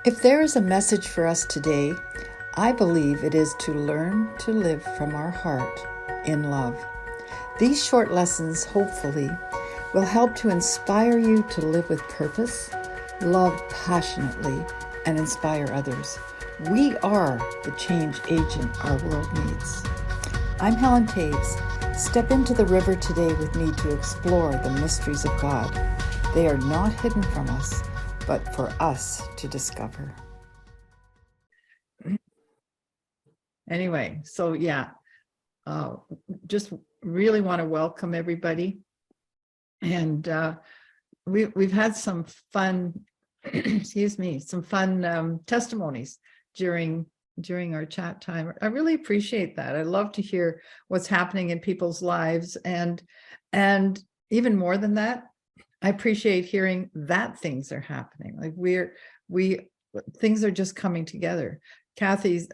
If there is a message for us today, I believe it is to learn to live from our heart in love. These short lessons, hopefully, will help to inspire you to live with purpose, love passionately, and inspire others. We are the change agent our world needs. I'm Helen Toews. Step into the river today with me to explore the mysteries of God. They are not hidden from us, but for us to discover. Anyway, so just really want to welcome everybody. And we've had some fun, some fun testimonies during our chat time. I really appreciate that. I love to hear what's happening in people's lives, and even more than that, I appreciate hearing that things are happening. Like things are just coming together. Kathy's,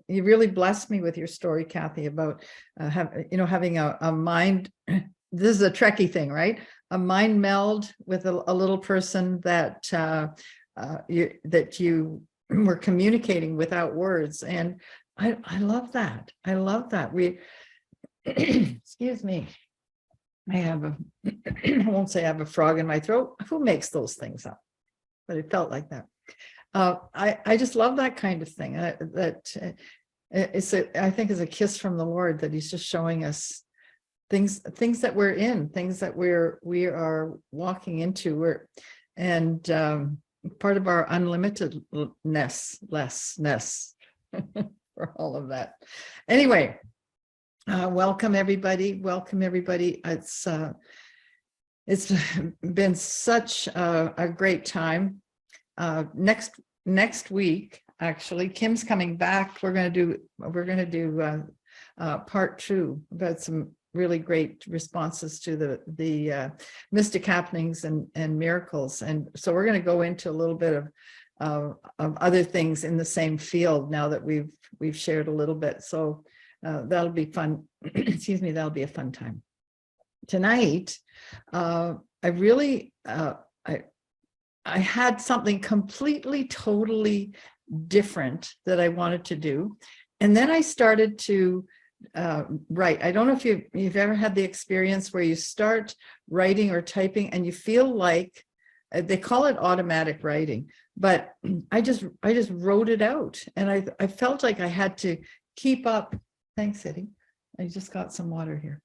you really blessed me with your story, Kathy, about having a mind. This is a Trekkie thing, right? A mind meld with a little person that you were communicating without words, and I love that. I love that. Excuse me. I won't say I have a frog in my throat. Who makes those things up? But it felt like that. I just love that kind of thing. I think is a kiss from the Lord, that He's just showing us things that we're in, things that we are walking into. Part of our unlimitedness, lessness for all of that. Anyway. Welcome everybody. Welcome everybody. It's been such a great time. Next week, actually, Kim's coming back. We're going to do part 2 about some really great responses to the mystic happenings and miracles. And so we're going to go into a little bit of other things in the same field now that we've shared a little bit. So that'll be fun. Excuse me, that'll be a fun time. Tonight, I had something completely, totally different that I wanted to do. And then I started to write. I don't know if you've ever had the experience where you start writing or typing and you feel like, they call it automatic writing, but I just wrote it out, and I felt like I had to keep up. Thanks, Eddie. I just got some water here.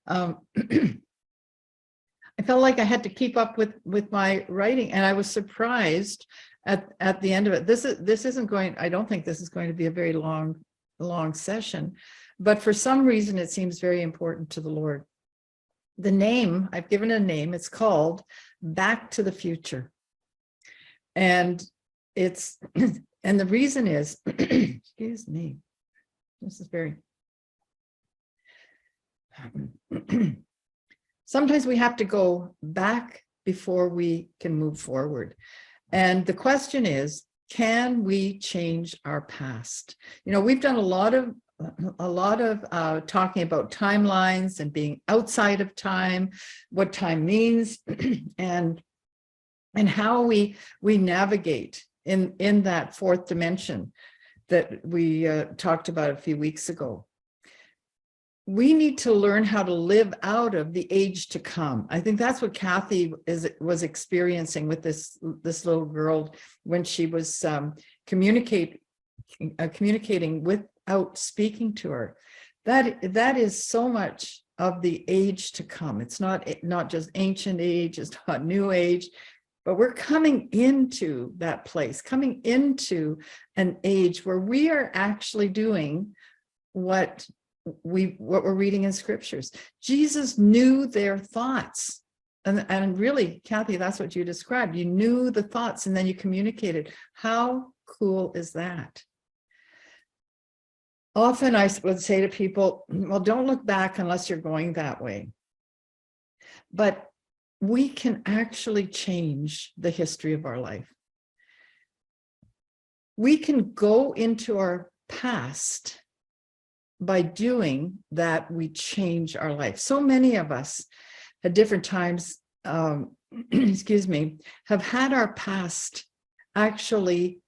I felt like I had to keep up with my writing, and I was surprised at the end of it. This isn't going. I don't think this is going to be a very long session, but for some reason it seems very important to the Lord. The name, I've given a name. It's called Back to the Future, and the reason is, excuse me, this is very, sometimes we have to go back before we can move forward. And the question is, can we change our past? We've done a lot of talking about timelines and being outside of time, what time means, and how we navigate in that fourth dimension that we talked about a few weeks ago. We need to learn how to live out of the age to come. I think that's what Kathy was experiencing with this little girl when she was communicating without speaking to her. That is so much of the age to come. It's not just ancient age, it's not new age. But we're coming into that place, coming into an age where we are actually doing what we're reading in scriptures. Jesus knew their thoughts. And really, Kathy, that's what you described. You knew the thoughts and then you communicated. How cool is that? Often I would say to people, well, don't look back unless you're going that way. But we can actually change the history of our life. We can go into our past. By doing that, we change our life. So many of us at different times excuse me, have had our past actually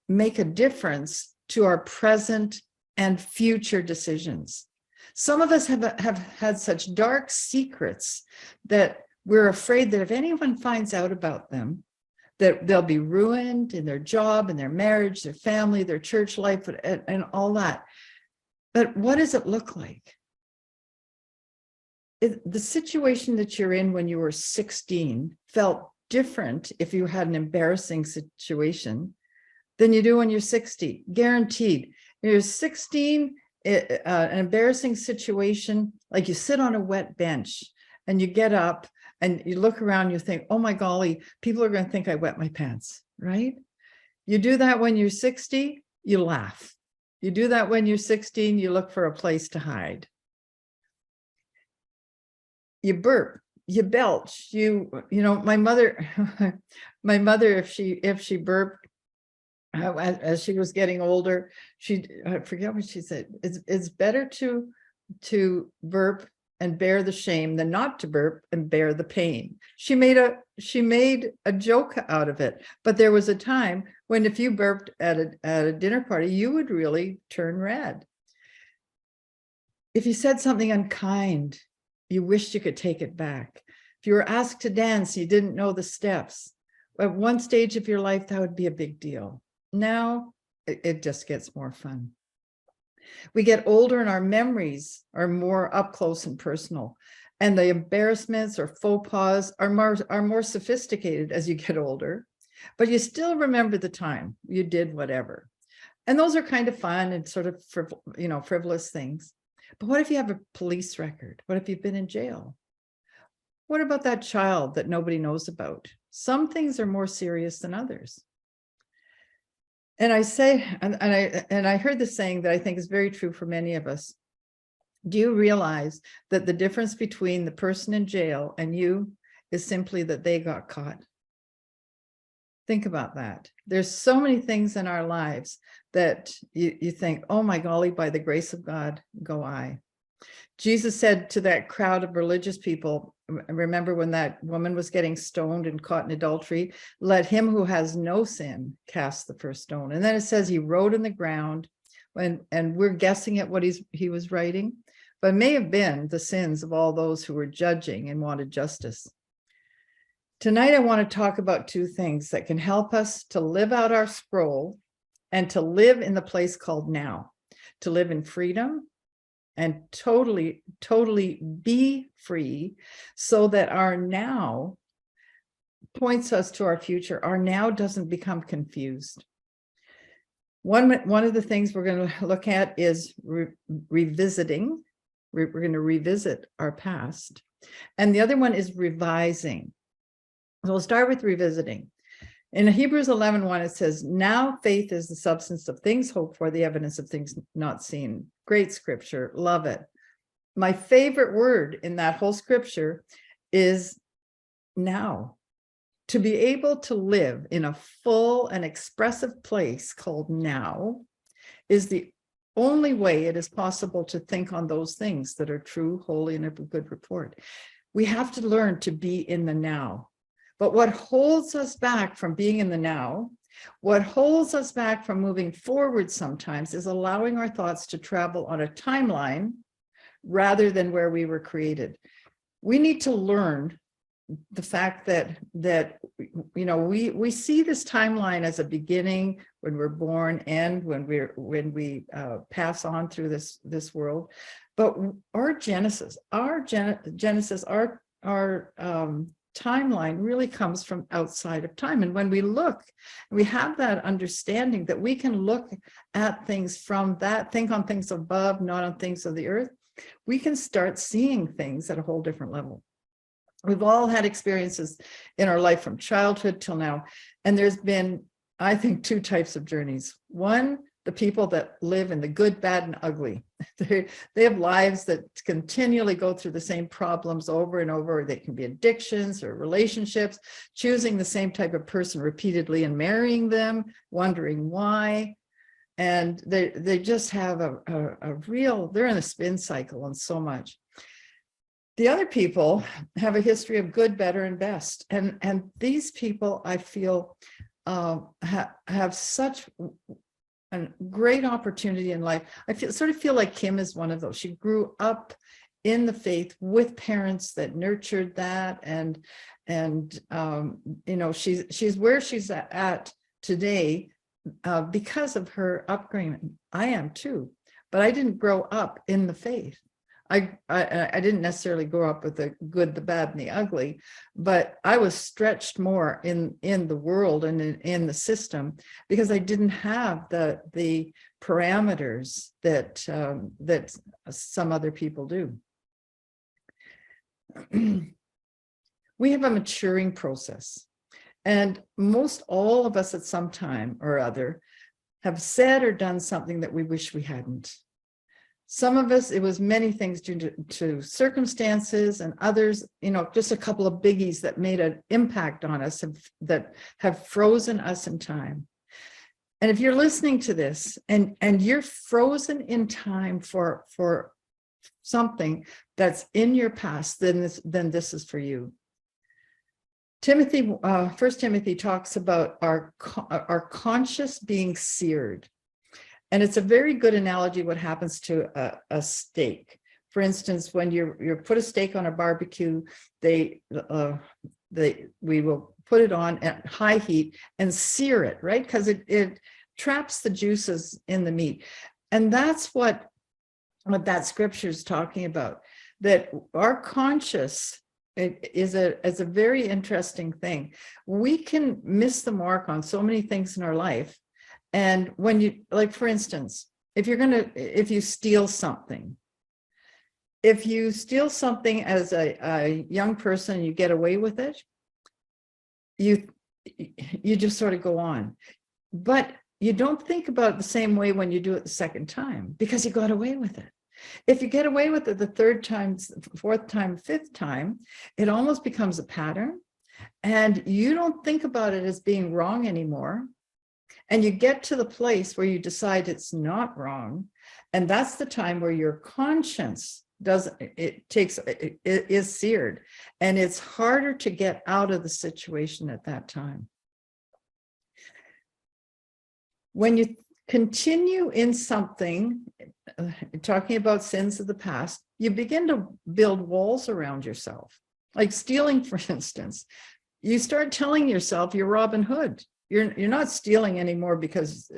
make a difference to our present and future decisions. Some of us have had such dark secrets that we're afraid that if anyone finds out about them, that they'll be ruined in their job, in their marriage, their family, their church life, and all that. But what does it look like? The situation that you're in when you were 16 felt different if you had an embarrassing situation than you do when you're 60, guaranteed. You're 16, an embarrassing situation, like you sit on a wet bench and you get up and you look around, you think, oh my golly, people are going to think I wet my pants, right? You do that when you're 60, you laugh. You do that when you're 16, you look for a place to hide. You burp, you belch, you know, my mother, if she burped, as she was getting older, I forget what she said. It's better to burp and bear the shame than not to burp and bear the pain. She made a joke out of it. But there was a time when if you burped at a dinner party, you would really turn red. If you said something unkind, you wished you could take it back. If you were asked to dance, you didn't know the steps. At one stage of your life, that would be a big deal. Now it just gets more fun. We get older and our memories are more up close and personal. And the embarrassments or faux pas are more sophisticated as you get older, but you still remember the time you did whatever. And those are kind of fun and sort of, frivolous things. But what if you have a police record? What if you've been in jail? What about that child that nobody knows about? Some things are more serious than others. And I say, and I heard this saying that I think is very true for many of us. Do you realize that the difference between the person in jail and you is simply that they got caught? Think about that. There's so many things in our lives that you think, oh my golly, by the grace of God, go I. Jesus said to that crowd of religious people, remember when that woman was getting stoned and caught in adultery, let him who has no sin cast the first stone. And then it says he wrote in the ground, and we're guessing at what he was writing, but it may have been the sins of all those who were judging and wanted justice. Tonight, I want to talk about two things that can help us to live out our scroll and to live in the place called now, to live in freedom and totally be free, so that our now points us to our future. Our now doesn't become confused. One of the things we're going to look at is revisiting. We're going to revisit our past. And the other one is revising. So we'll start with revisiting. In Hebrews 11:1, it says, now faith is the substance of things hoped for, the evidence of things not seen. Great scripture, love it. My favorite word in that whole scripture is now. To be able to live in a full and expressive place called now is the only way it is possible to think on those things that are true, holy, and of a good report. We have to learn to be in the now. But what holds us back from being in the now, what holds us back from moving forward sometimes, is allowing our thoughts to travel on a timeline rather than where we were created. We need to learn the fact that we see this timeline as a beginning when we're born and when we pass on through this world. But our Genesis, our timeline really comes from outside of time. And when we look, we have that understanding that we can look at things from that, think on things above, not on things of the earth. We can start seeing things at a whole different level. We've all had experiences in our life from childhood till now. And there's been, I think, two types of journeys. One, the people that live in the good, bad, and ugly. They have lives that continually go through the same problems over and over. They can be addictions or relationships, choosing the same type of person repeatedly and marrying them, wondering why. And they just have a real, they're in a spin cycle on so much. The other people have a history of good, better, and best. And these people, I feel, have such a great opportunity in life. I sort of feel like Kim is one of those. She grew up in the faith with parents that nurtured that, and she's where she's at today because of her upbringing. I am too, but I didn't grow up in the faith. I didn't necessarily grow up with the good, the bad, and the ugly, but I was stretched more in the world and in the system because I didn't have the parameters that some other people do. We have a maturing process, and most all of us at some time or other have said or done something that we wish we hadn't. Some of us, it was many things due to circumstances, and others, just a couple of biggies that made an impact on us that have frozen us in time. And if you're listening to this and you're frozen in time for something that's in your past, then this is for you. First Timothy talks about our conscience being seared. And it's a very good analogy what happens to a steak. For instance, when you put a steak on a barbecue, we will put it on at high heat and sear it, right? Because it traps the juices in the meat. And that's what that scripture is talking about, that our conscience is a very interesting thing. We can miss the mark on so many things in our life. And when you, like, for instance, if you steal something as a young person, you get away with it, you just sort of go on. But you don't think about it the same way when you do it the second time, because you got away with it. If you get away with it the third time, fourth time, fifth time, it almost becomes a pattern, and you don't think about it as being wrong anymore. And you get to the place where you decide it's not wrong. And that's the time where your conscience is seared. And it's harder to get out of the situation at that time. When you continue in something, talking about sins of the past, you begin to build walls around yourself. Like stealing, for instance. You start telling yourself you're Robin Hood. You're not stealing anymore because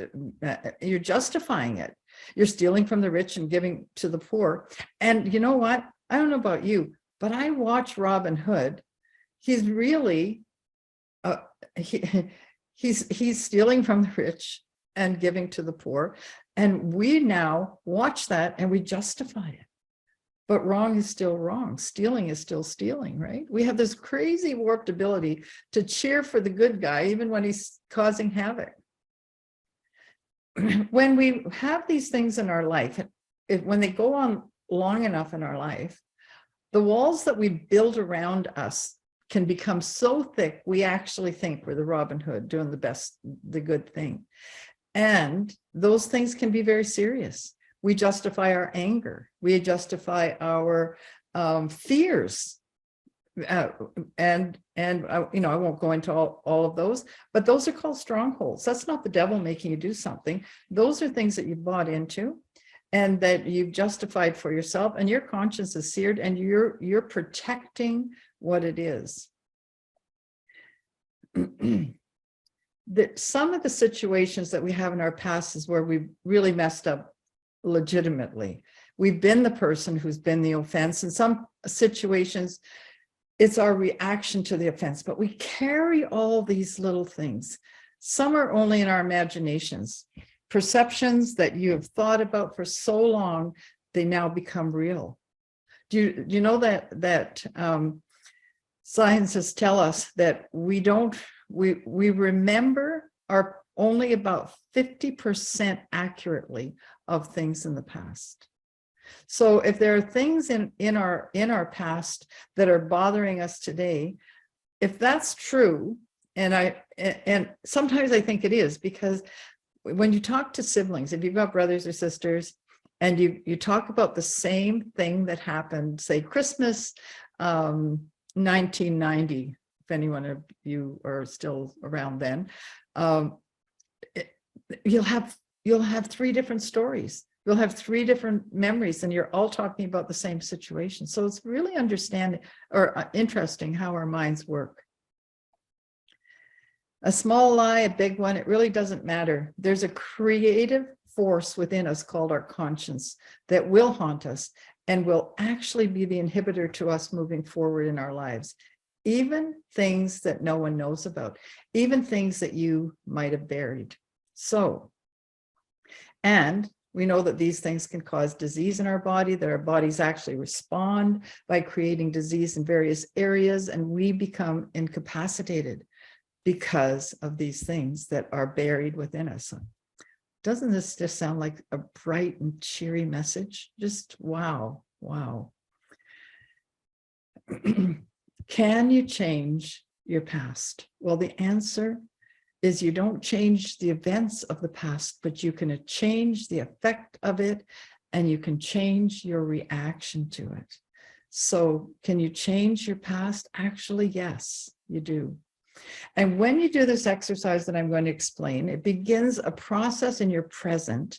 you're justifying it. You're stealing from the rich and giving to the poor. And you know what? I don't know about you, but I watch Robin Hood. He's really, he's stealing from the rich and giving to the poor. And we now watch that and we justify it. But wrong is still wrong. Stealing is still stealing, right? We have this crazy warped ability to cheer for the good guy, even when he's causing havoc. When we have these things in our life, when they go on long enough in our life, the walls that we build around us can become so thick, we actually think we're the Robin Hood doing the good thing. And those things can be very serious. We justify our anger. We justify our fears. I won't go into all of those, but those are called strongholds. That's not the devil making you do something. Those are things that you bought into and that you've justified for yourself, and your conscience is seared, and you're protecting what it is. That some of the situations that we have in our past is where we really messed up legitimately. We've been the person who's been the offense. In some situations, it's our reaction to the offense, but we carry all these little things. Some are only in our imaginations, perceptions that you have thought about for so long, they now become real. Do you know that scientists tell us that we remember only about 50% accurately of things in the past. So if there are things in our past that are bothering us today, if that's true, and sometimes I think it is, because when you talk to siblings, if you've got brothers or sisters, and you talk about the same thing that happened, say Christmas 1990, if anyone of you are still around then, you'll have 3 different stories. You'll have 3 different memories, and you're all talking about the same situation. So it's really interesting how our minds work. A small lie, a big one, it really doesn't matter. There's a creative force within us called our conscience that will haunt us and will actually be the inhibitor to us moving forward in our lives. Even things that no one knows about, even things that you might have buried. So, and we know that these things can cause disease in our body, that our bodies actually respond by creating disease in various areas, and we become incapacitated because of these things that are buried within us. Doesn't this just sound like a bright and cheery message? Just wow, wow. Can you change your past? Well, the answer is you don't change the events of the past, but you can change the effect of it, and you can change your reaction to it. So can you change your past? Actually, yes, you do. And when you do this exercise that I'm going to explain, it begins a process in your present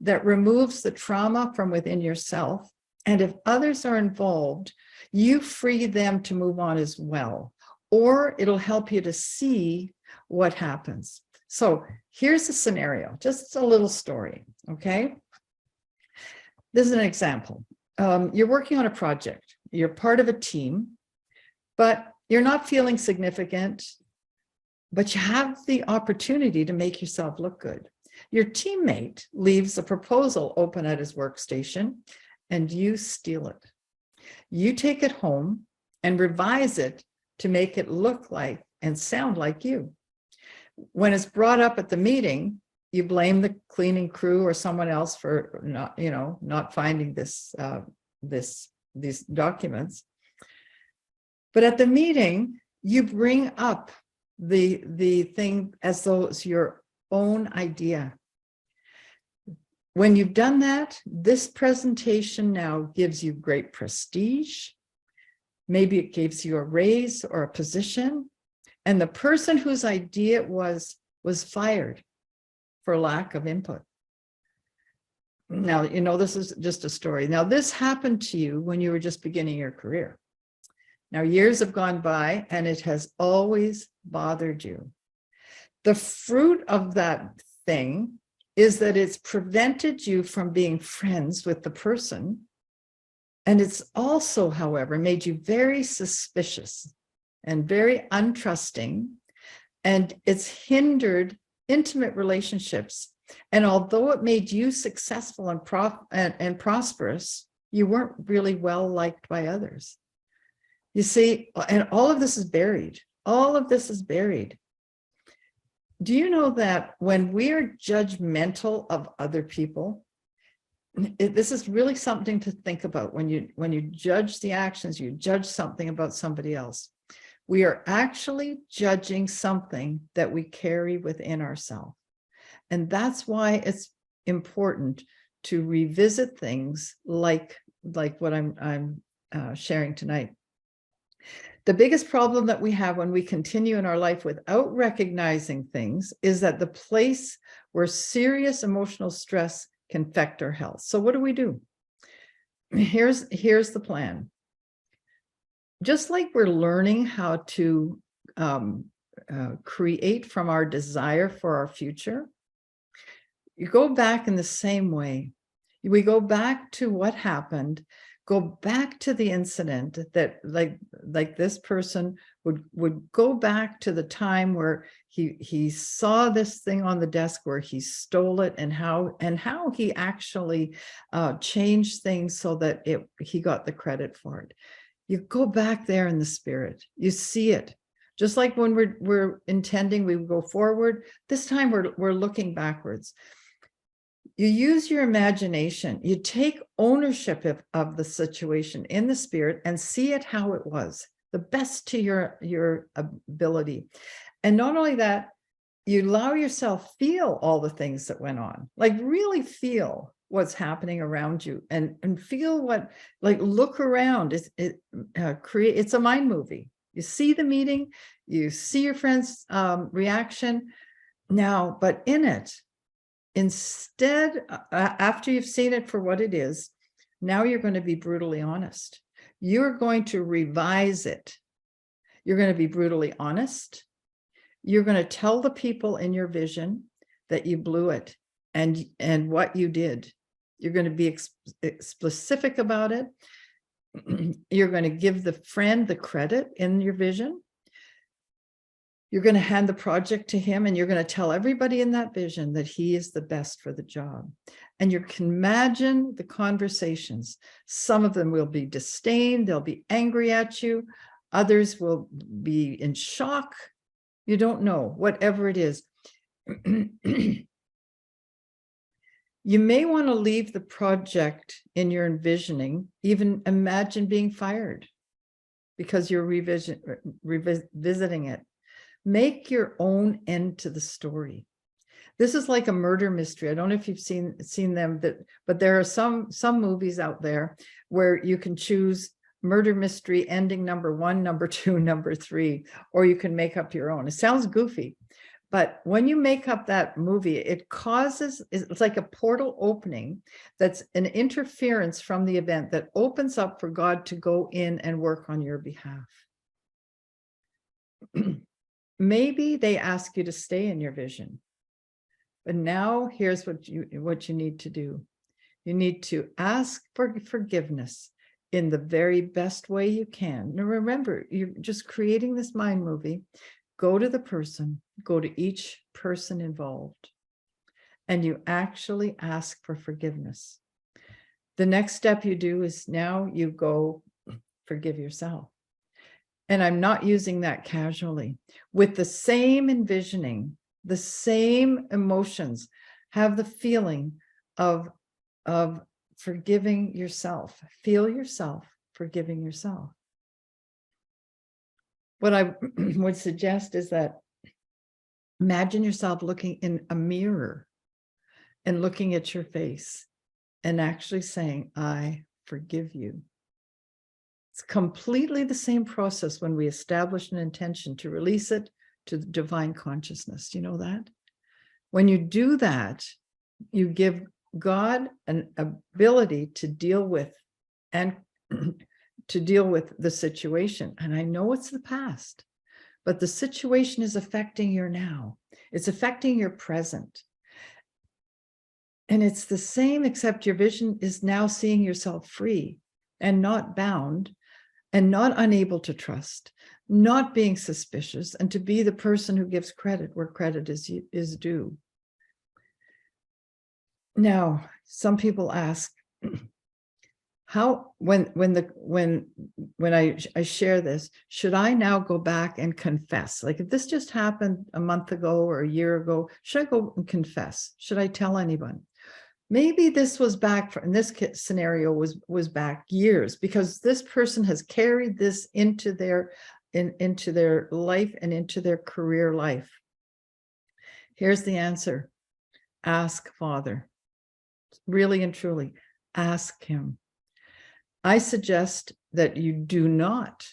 that removes the trauma from within yourself. And if others are involved, you free them to move on as well, or it'll help you to see what happens. So here's a scenario, just a little story, okay? This is an example. You're working on a project. You're part of a team, but you're not feeling significant, but you have the opportunity to make yourself look good. Your teammate leaves a proposal open at his workstation, and you steal it. You take it home and revise it to make it look like and sound like you. When it's brought up at the meeting, you blame the cleaning crew or someone else for not finding these documents. But at the meeting, you bring up the thing as though it's your own idea. When you've done that, this presentation now gives you great prestige. Maybe it gives you a raise or a position. And the person whose idea it was fired for lack of input. Now, this is just a story. Now, this happened to you when you were just beginning your career. Now, years have gone by, and it has always bothered you. The fruit of that thing is that it's prevented you from being friends with the person. And it's also, however, made you very suspicious and very untrusting. And it's hindered intimate relationships. And although it made you successful and prosperous, you weren't really well liked by others. You see, and all of this is buried. All of this is buried. Do you know that when we are judgmental of other people, this is really something to think about. When you judge the actions, you judge something about somebody else. We are actually judging something that we carry within ourselves. And that's why it's important to revisit things like what I'm sharing tonight. The biggest problem that we have when we continue in our life without recognizing things is that the place where serious emotional stress can affect our health. So what do? Here's the plan. Just like we're learning how to create from our desire for our future, you go back in the same way. We go back to what happened, go back to the incident that like this person would go back to the time where he saw this thing on the desk where he stole it, and how he actually changed things so that he got the credit for it. You go back there in the spirit, you see it. Just like when we're intending, we go forward. This time we're looking backwards. You use your imagination. You take ownership of the situation in the spirit and see it how it was, the best to your ability. And not only that, you allow yourself feel all the things that went on, like really feel what's happening around you and feel what, like, look around. It's a mind movie. You see the meeting, you see your friend's reaction now, but in it, instead, after you've seen it for what it is, now you're going to be brutally honest. You're going to revise it. You're going to be brutally honest. You're going to tell the people in your vision that you blew it and what you did. You're going to be specific about it. You're going to give the friend the credit in your vision. You're going to hand the project to him, and you're going to tell everybody in that vision that he is the best for the job. And you can imagine the conversations. Some of them will be disdain. They'll be angry at you. Others will be in shock. You don't know, whatever it is. You may want to leave the project in your envisioning, even imagine being fired because you're revisiting it. Make your own end to the story. This is like a murder mystery. I don't know if you've seen them, but there are some movies out there where you can choose murder mystery ending number 1, number 2, number 3, or you can make up your own. It sounds goofy, but when you make up that movie, it's like a portal opening that's an interference from the event that opens up for God to go in and work on your behalf. Maybe they ask you to stay in your vision, but now here's what you need to do. You need to ask for forgiveness in the very best way you can. Now remember, you're just creating this mind movie. Go to the person, go to each person involved, and you actually ask for forgiveness. The next step you do is now you go forgive yourself. And I'm not using that casually. With the same envisioning, the same emotions, have the feeling of forgiving yourself. Feel yourself forgiving yourself. What I would suggest is that imagine yourself looking in a mirror and looking at your face and actually saying, I forgive you. It's completely the same process when we establish an intention to release it to the divine consciousness. You know that? When you do that, you give God an ability to deal with the situation. And I know it's the past, but the situation is affecting your now. It's affecting your present. And it's the same, except your vision is now seeing yourself free and not bound and not unable to trust, not being suspicious, and to be the person who gives credit where credit is due. Now, some people ask, how, when I share this, should I now go back and confess? Like if this just happened a month ago or a year ago, should I go and confess? Should I tell anyone? Maybe this was back in this scenario was back years, because this person has carried this into their life and into their career life. Here's the answer. Ask Father. Really and truly, ask him. I suggest that you do not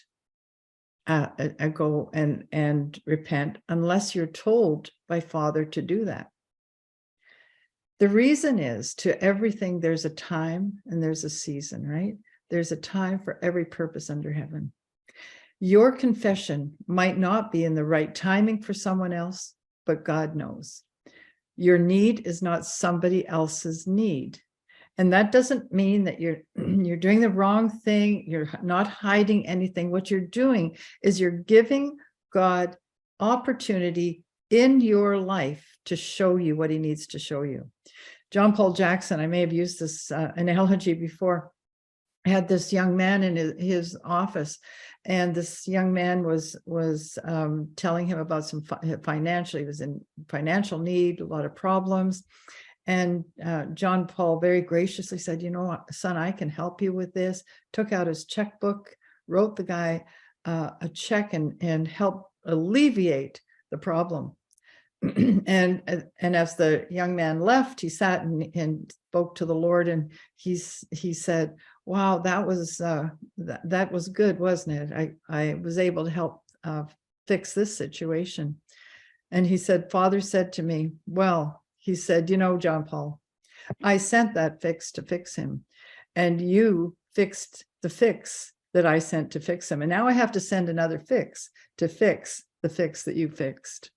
go and repent unless you're told by Father to do that. The reason is, to everything, there's a time and there's a season, right? There's a time for every purpose under heaven. Your confession might not be in the right timing for someone else, but God knows. Your need is not somebody else's need. And that doesn't mean that you're doing the wrong thing. You're not hiding anything. What you're doing is you're giving God opportunity in your life to show you what he needs to show you. John Paul Jackson, I may have used this analogy before, had this young man in his office, and this young man was telling him about some financial, he was in financial need, a lot of problems. And John Paul very graciously said, you know what, son, I can help you with this. Took out his checkbook, wrote the guy a check and helped alleviate the problem. and as the young man left, he sat and spoke to the Lord, and he said, wow, that was good, wasn't it? I was able to help fix this situation. And he said, Father said to me, well, he said, John Paul, I sent that fix to fix him, and you fixed the fix that I sent to fix him. And now I have to send another fix to fix the fix that you fixed.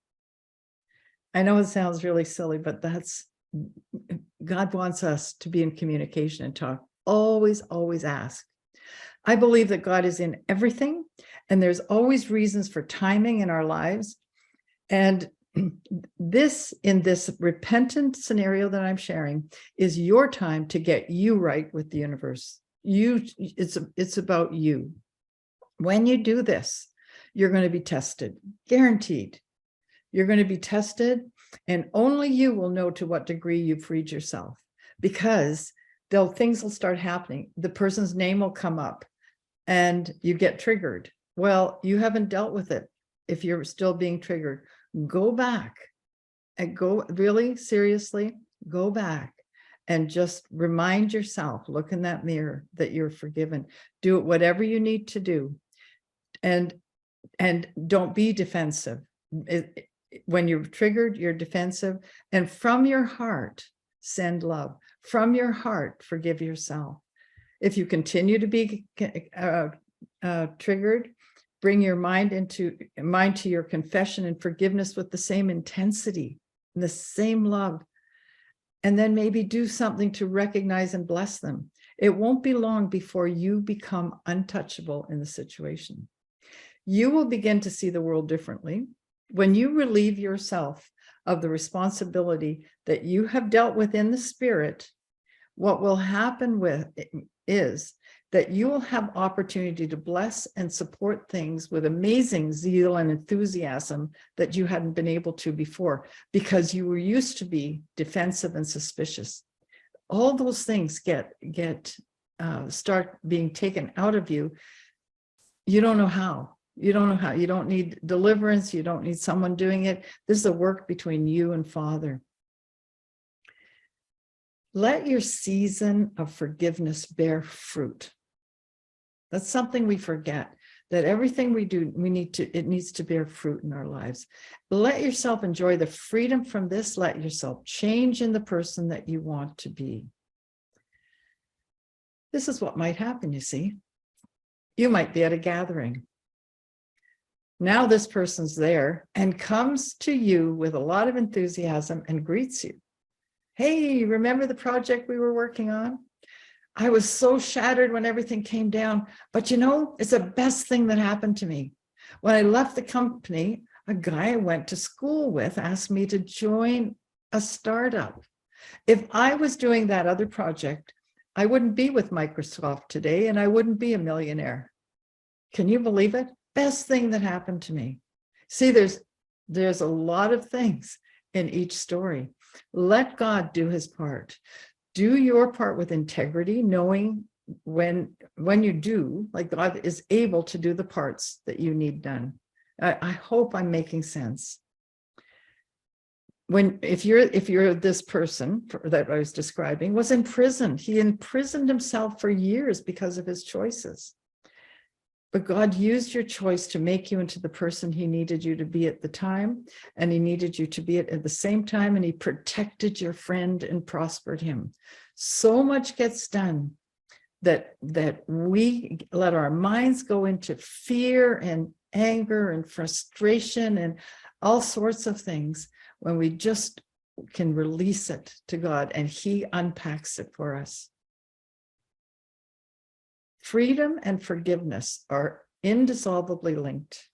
I know it sounds really silly, but God wants us to be in communication and talk. Always, always ask. I believe that God is in everything, and there's always reasons for timing in our lives. And in this repentant scenario that I'm sharing is your time to get you right with the universe. It's about you. When you do this, you're going to be tested, guaranteed. You're going to be tested, and only you will know to what degree you've freed yourself, because things will start happening. The person's name will come up and you get triggered. Well, you haven't dealt with it. If you're still being triggered, go back and really seriously, go back and just remind yourself, look in that mirror, that you're forgiven. Do it, whatever you need to do. And don't be defensive. When you're triggered, you're defensive. And from your heart, send love. From your heart, forgive yourself. If you continue to be triggered, bring your mind to your confession and forgiveness with the same intensity and the same love. And then maybe do something to recognize and bless them. It won't be long before you become untouchable in the situation. You will begin to see the world differently. When you relieve yourself of the responsibility that you have dealt with in the spirit, what will happen is that you will have opportunity to bless and support things with amazing zeal and enthusiasm that you hadn't been able to before, because you were used to be defensive and suspicious. All those things start being taken out of you. You don't know how. You don't know how. You don't need deliverance. You don't need someone doing it. This is a work between you and Father. Let your season of forgiveness bear fruit. That's something we forget, that everything we do, it needs to bear fruit in our lives. Let yourself enjoy the freedom from this. Let yourself change in the person that you want to be. This is what might happen, you see. You might be at a gathering. Now this person's there and comes to you with a lot of enthusiasm and greets you. Hey, remember the project we were working on? I was so shattered when everything came down, but it's the best thing that happened to me. When I left the company, a guy I went to school with asked me to join a startup. If I was doing that other project, I wouldn't be with Microsoft today, and I wouldn't be a millionaire. Can you believe it? Best thing that happened to me. See, there's a lot of things in each story. Let God do his part. Do your part with integrity, knowing when you do, like, God is able to do the parts that you need done. I hope I'm making sense. If you're this person that I was describing was imprisoned, he imprisoned himself for years because of his choices. But God used your choice to make you into the person he needed you to be at the time, and he needed you to be at the same time, and he protected your friend and prospered him. So much gets done that we let our minds go into fear and anger and frustration and all sorts of things when we just can release it to God, and he unpacks it for us. Freedom and forgiveness are indissolubly linked.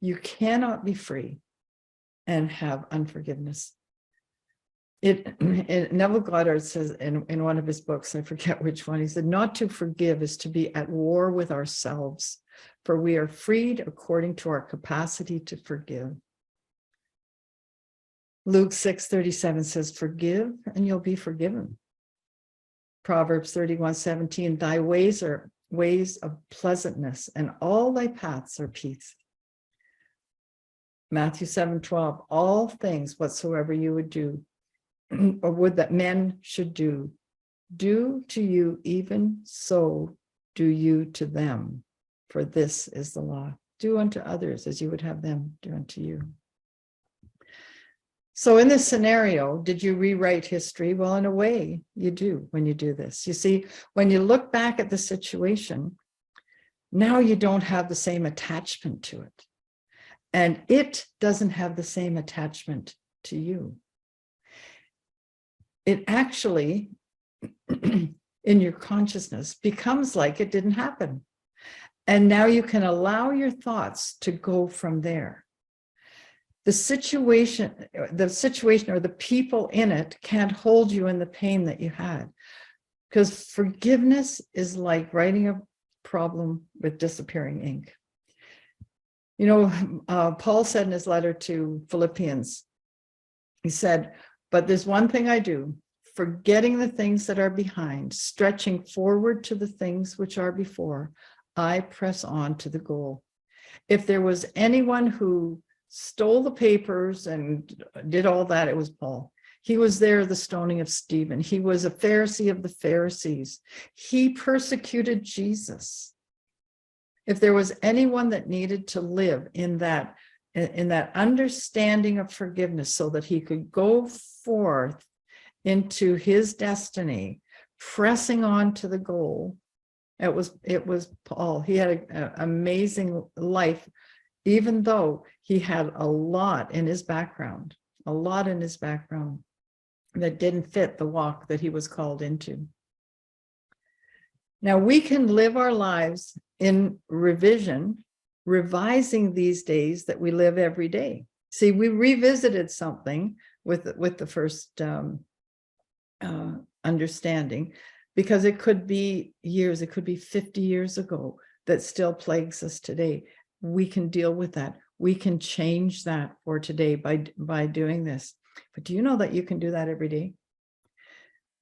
You cannot be free and have unforgiveness. Neville Goddard says in one of his books, I forget which one, he said, not to forgive is to be at war with ourselves, for we are freed according to our capacity to forgive. Luke 6:37 says, forgive and you'll be forgiven. Proverbs 31:17, thy ways are ways of pleasantness, and all thy paths are peace. Matthew 7:12, all things whatsoever you would do, or would that men should do to you, even so do you to them. For this is the law. Do unto others as you would have them do unto you. So in this scenario, did you rewrite history? Well, in a way, you do when you do this. You see, when you look back at the situation, now you don't have the same attachment to it. And it doesn't have the same attachment to you. It actually, in your consciousness, becomes like it didn't happen. And now you can allow your thoughts to go from there. The situation or the people in it can't hold you in the pain that you had. Because forgiveness is like writing a problem with disappearing ink. You know, Paul said in his letter to Philippians, he said, but there's one thing I do, forgetting the things that are behind, stretching forward to the things which are before, I press on to the goal. If there was anyone who stole the papers and did all that, it was Paul. He was there at the stoning of Stephen. He was a Pharisee of the Pharisees. He persecuted Jesus. If there was anyone that needed to live in that understanding of forgiveness so that he could go forth into his destiny, pressing on to the goal, it was Paul. He had an amazing life, even though he had a lot in his background that didn't fit the walk that he was called into. Now we can live our lives in revising these days that we live every day. See, we revisited something with the first understanding, because it could be years, it could be 50 years ago, that still plagues us today. We can deal with that. We can change that for today by doing this. But do you know that you can do that every day?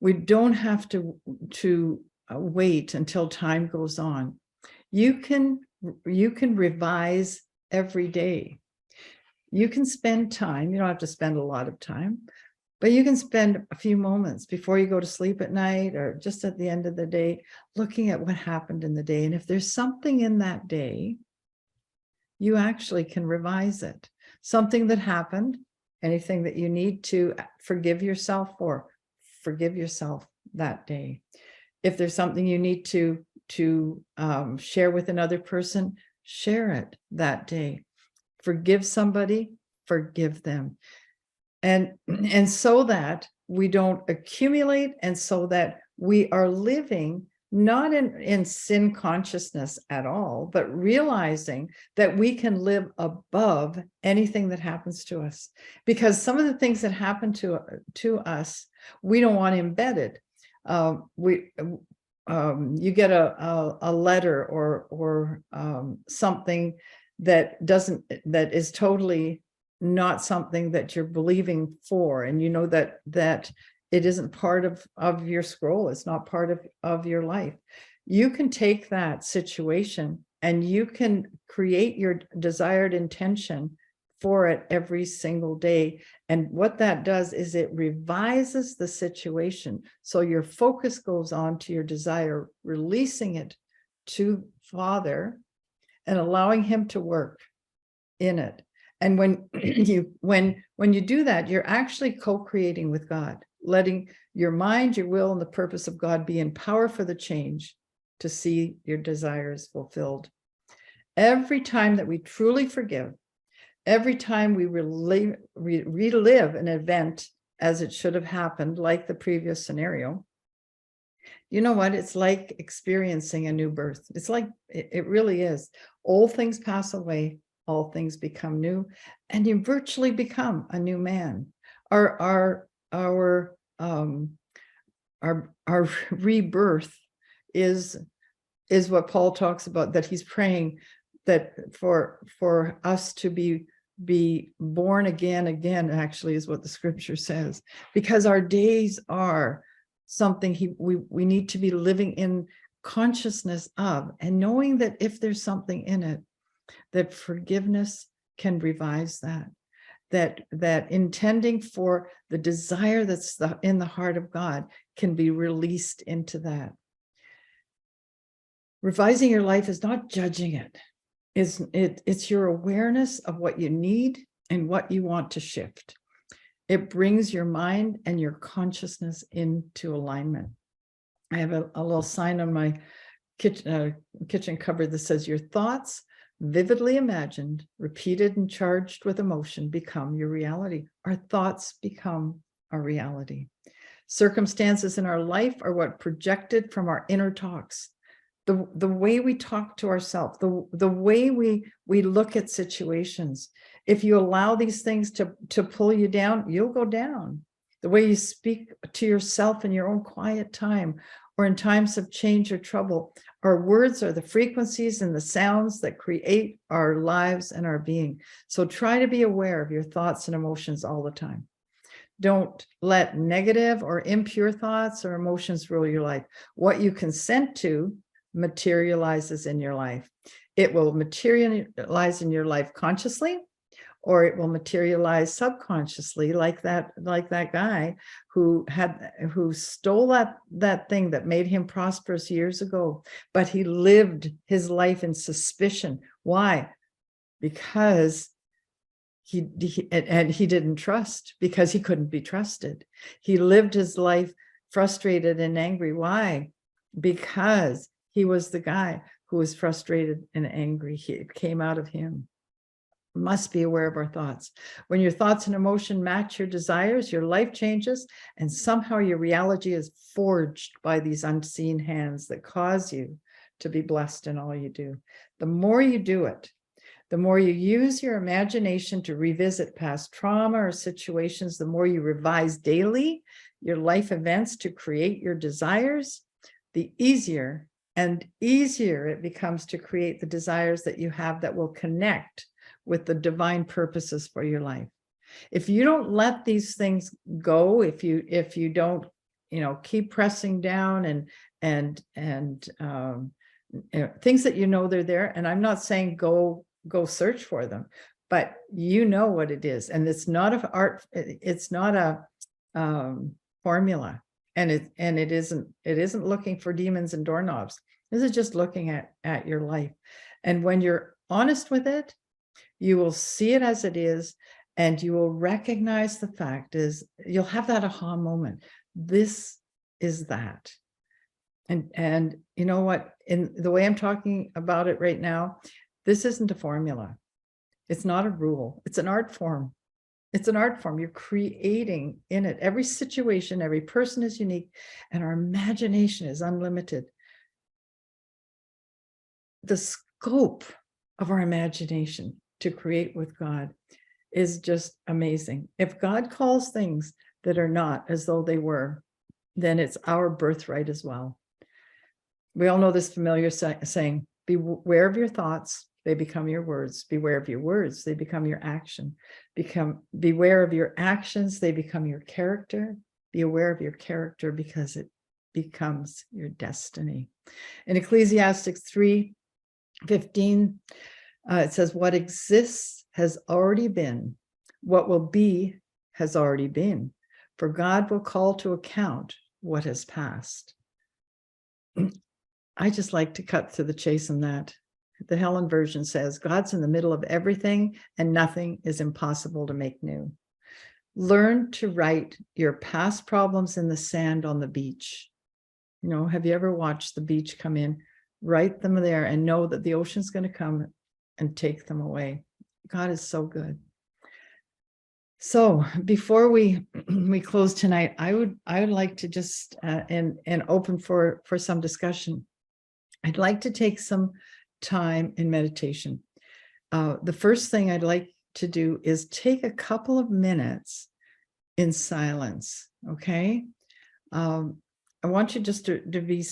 We don't have to wait until time goes on. You can revise every day. You can spend time. You don't have to spend a lot of time, but you can spend a few moments before you go to sleep at night or just at the end of the day, looking at what happened in the day. And if there's something in that day, you actually can revise it. Something that happened, anything that you need to forgive yourself for, forgive yourself that day. If there's something you need to share with another person, share it that day. Forgive somebody, forgive them. And so that we don't accumulate, and so that we are living not in sin consciousness at all, but realizing that we can live above anything that happens to us. Because some of the things that happen to us, we don't want embedded. You get a letter or something that is totally not something that you're believing for, and you know that it isn't part of your scroll, it's not part of your life. You can take that situation and you can create your desired intention for it every single day. And what that does is it revises the situation. So your focus goes on to your desire, releasing it to Father and allowing him to work in it. And when you do that, you're actually co-creating with God, letting your mind, your will, and the purpose of God be in power for the change to see your desires fulfilled. Every time that we truly forgive, every time we relive an event as it should have happened, like the previous scenario, you know what? It's like experiencing a new birth. It's like, it really is. Old things pass away, all things become new, and you virtually become a new man. Our rebirth is what Paul talks about, that he's praying that for us to be born again actually is what the scripture says, because our days are something we need to be living in consciousness of, and knowing that if there's something in it, that forgiveness can revise that intending for the desire that's in the heart of God can be released into that. Revising your life is not judging it. It's your awareness of what you need and what you want to shift. It brings your mind and your consciousness into alignment. I have a little sign on my kitchen cupboard that says, your thoughts, vividly imagined, repeated and charged with emotion, become your reality. Our thoughts become our reality. Circumstances in our life are what projected from our inner talks. The way we talk to ourselves, the way we look at situations. If you allow these things to pull you down, you'll go down. The way you speak to yourself in your own quiet time, or in times of change or trouble. Our words are the frequencies and the sounds that create our lives and our being. So try to be aware of your thoughts and emotions all the time. Don't let negative or impure thoughts or emotions rule your life. What you consent to materializes in your life. It will materialize in your life consciously, or it will materialize subconsciously, like that guy who stole that thing that made him prosperous years ago, but he lived his life in suspicion. Why? Because he didn't trust, because he couldn't be trusted. He lived his life frustrated and angry. Why? Because he was the guy who was frustrated and angry. It came out of him. Must be aware of our thoughts. When your thoughts and emotion match your desires, your life changes, and somehow your reality is forged by these unseen hands that cause you to be blessed in all you do. The more you do it, the more you use your imagination to revisit past trauma or situations, the more you revise daily your life events to create your desires, the easier and easier it becomes to create the desires that you have that will connect with the divine purposes for your life. If you don't let these things go, if you don't, keep pressing down and things that they're there, and I'm not saying go search for them, but what it is, and it's not a art, it's not a formula, and it isn't looking for demons and doorknobs. This is just looking at your life, and when you're honest with it, you will see it as it is, and you will recognize the fact is you'll have that aha moment. This is that. And you know what? In the way I'm talking about it right now, this isn't a formula. It's not a rule. It's an art form. It's an art form. You're creating in it. Every situation, every person is unique, and our imagination is unlimited. The scope of our imagination to create with God is just amazing. If God calls things that are not as though they were, then it's our birthright as well. We all know this familiar saying, beware of your thoughts, they become your words. Beware of your words, they become your action. Beware of your actions, they become your character. Be aware of your character, because it becomes your destiny. In Ecclesiastes 3:15, it says, what exists has already been. What will be has already been. For God will call to account what has passed. I just like to cut to the chase on that. The Helen version says, God's in the middle of everything, and nothing is impossible to make new. Learn to write your past problems in the sand on the beach. Have you ever watched the beach come in? Write them there and know that the ocean's going to come and take them away. God is so good. So before we close tonight, I would like to just and open for some discussion. I'd like to take some time in meditation. The first thing I'd like to do is take a couple of minutes in silence. Okay. I want you just to be,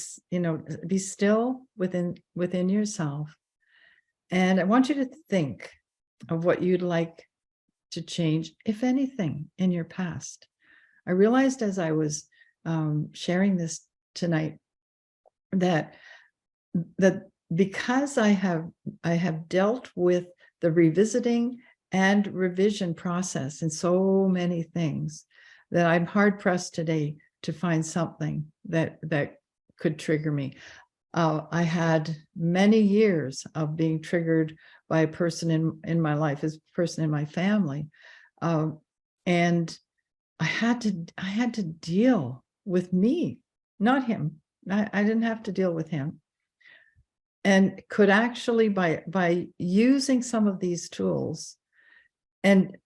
be still within yourself. And I want you to think of what you'd like to change, if anything, in your past. I realized as I was sharing this tonight that because I have dealt with the revisiting and revision process in so many things that I'm hard pressed today to find something that could trigger me. I had many years of being triggered by a person in my life, as a person in my family, and I had to deal with me, not him. I didn't have to deal with him, and could actually by using some of these tools and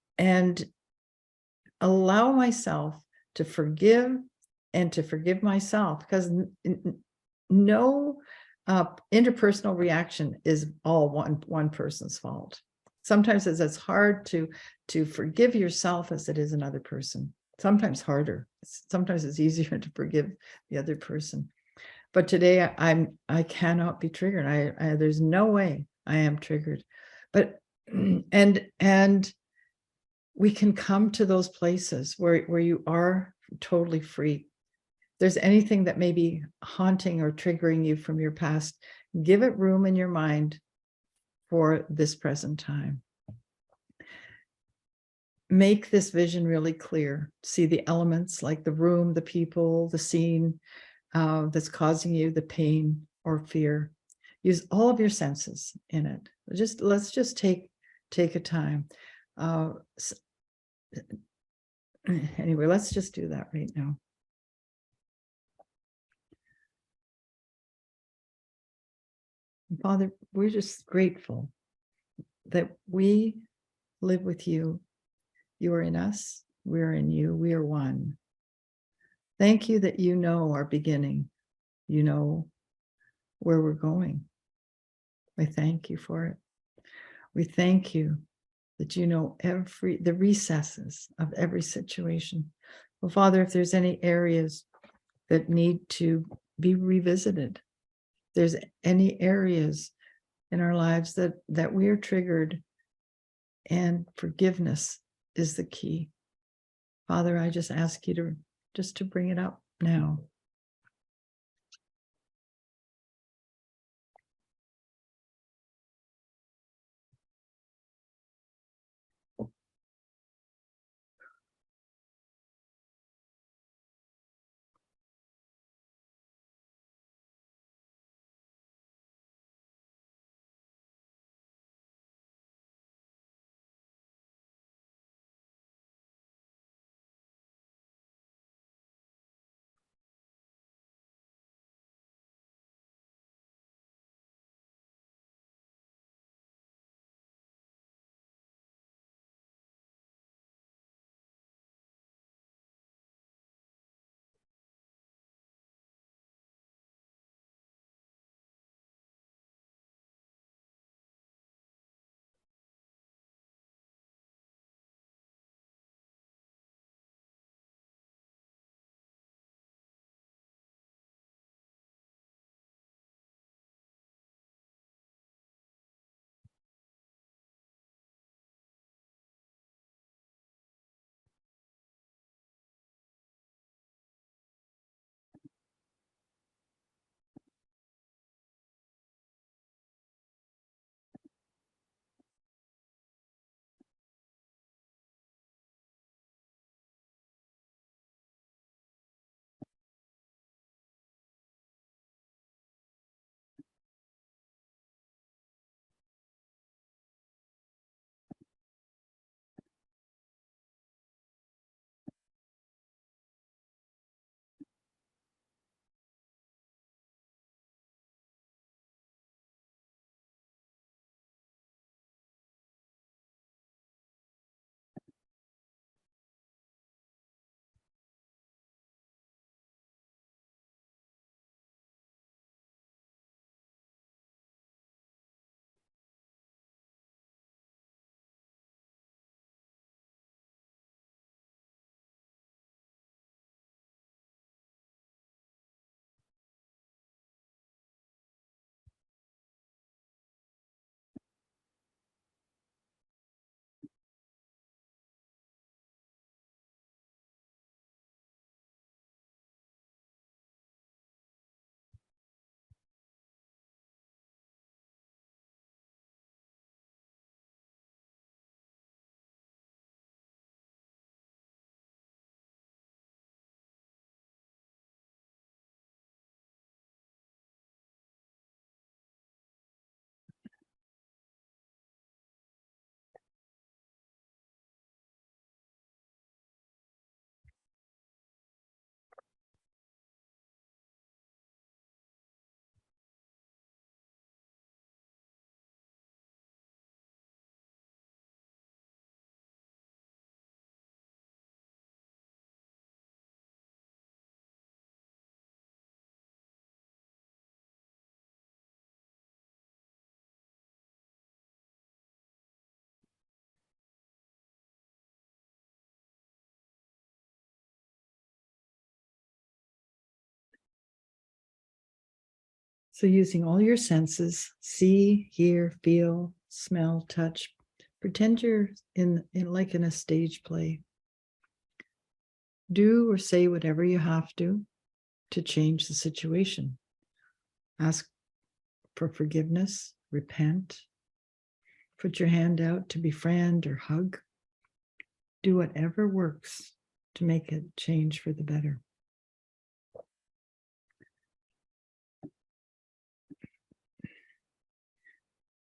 allow myself to forgive and to forgive myself, because no interpersonal reaction is all one person's fault. Sometimes it's as hard to forgive yourself as it is another person. Sometimes harder. Sometimes it's easier to forgive the other person. But today I cannot be triggered. I there's no way I am triggered. But and we can come to those places where you are totally free. If there's anything that may be haunting or triggering you from your past, give it room in your mind for this present time. Make this vision really clear. See the elements like the room, the people, the scene that's causing you the pain or fear. Use all of your senses in it. Let's just take a time. Anyway, let's just do that right now. Father, we're just grateful that we live with you. You are in us, we're in you, we are one. Thank you that you know our beginning. You know where we're going. I thank you for it. We thank you that you know the recesses of every situation. Well, Father, if there's any areas that need to be revisited, there's any areas in our lives that we are triggered, and forgiveness is the key. Father, I just ask you to bring it up now. So using all your senses, see, hear, feel, smell, touch, pretend you're in like in a stage play. Do or say whatever you have to change the situation. Ask for forgiveness, repent, put your hand out to befriend or hug. Do whatever works to make a change for the better.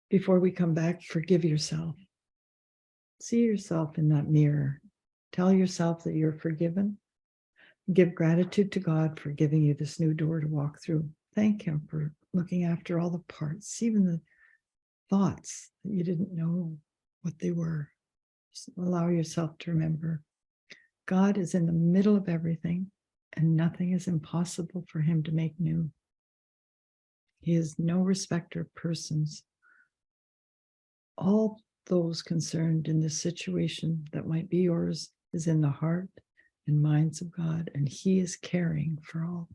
Before we come back, forgive yourself. See yourself in that mirror. Tell yourself that you're forgiven. Give gratitude to God for giving you this new door to walk through. Thank Him for looking after all the parts, even the thoughts that you didn't know what they were. Just allow yourself to remember God is in the middle of everything, and nothing is impossible for Him to make new. He is no respecter of persons. All those concerned in this situation that might be yours is in the heart and minds of God, and He is caring for all.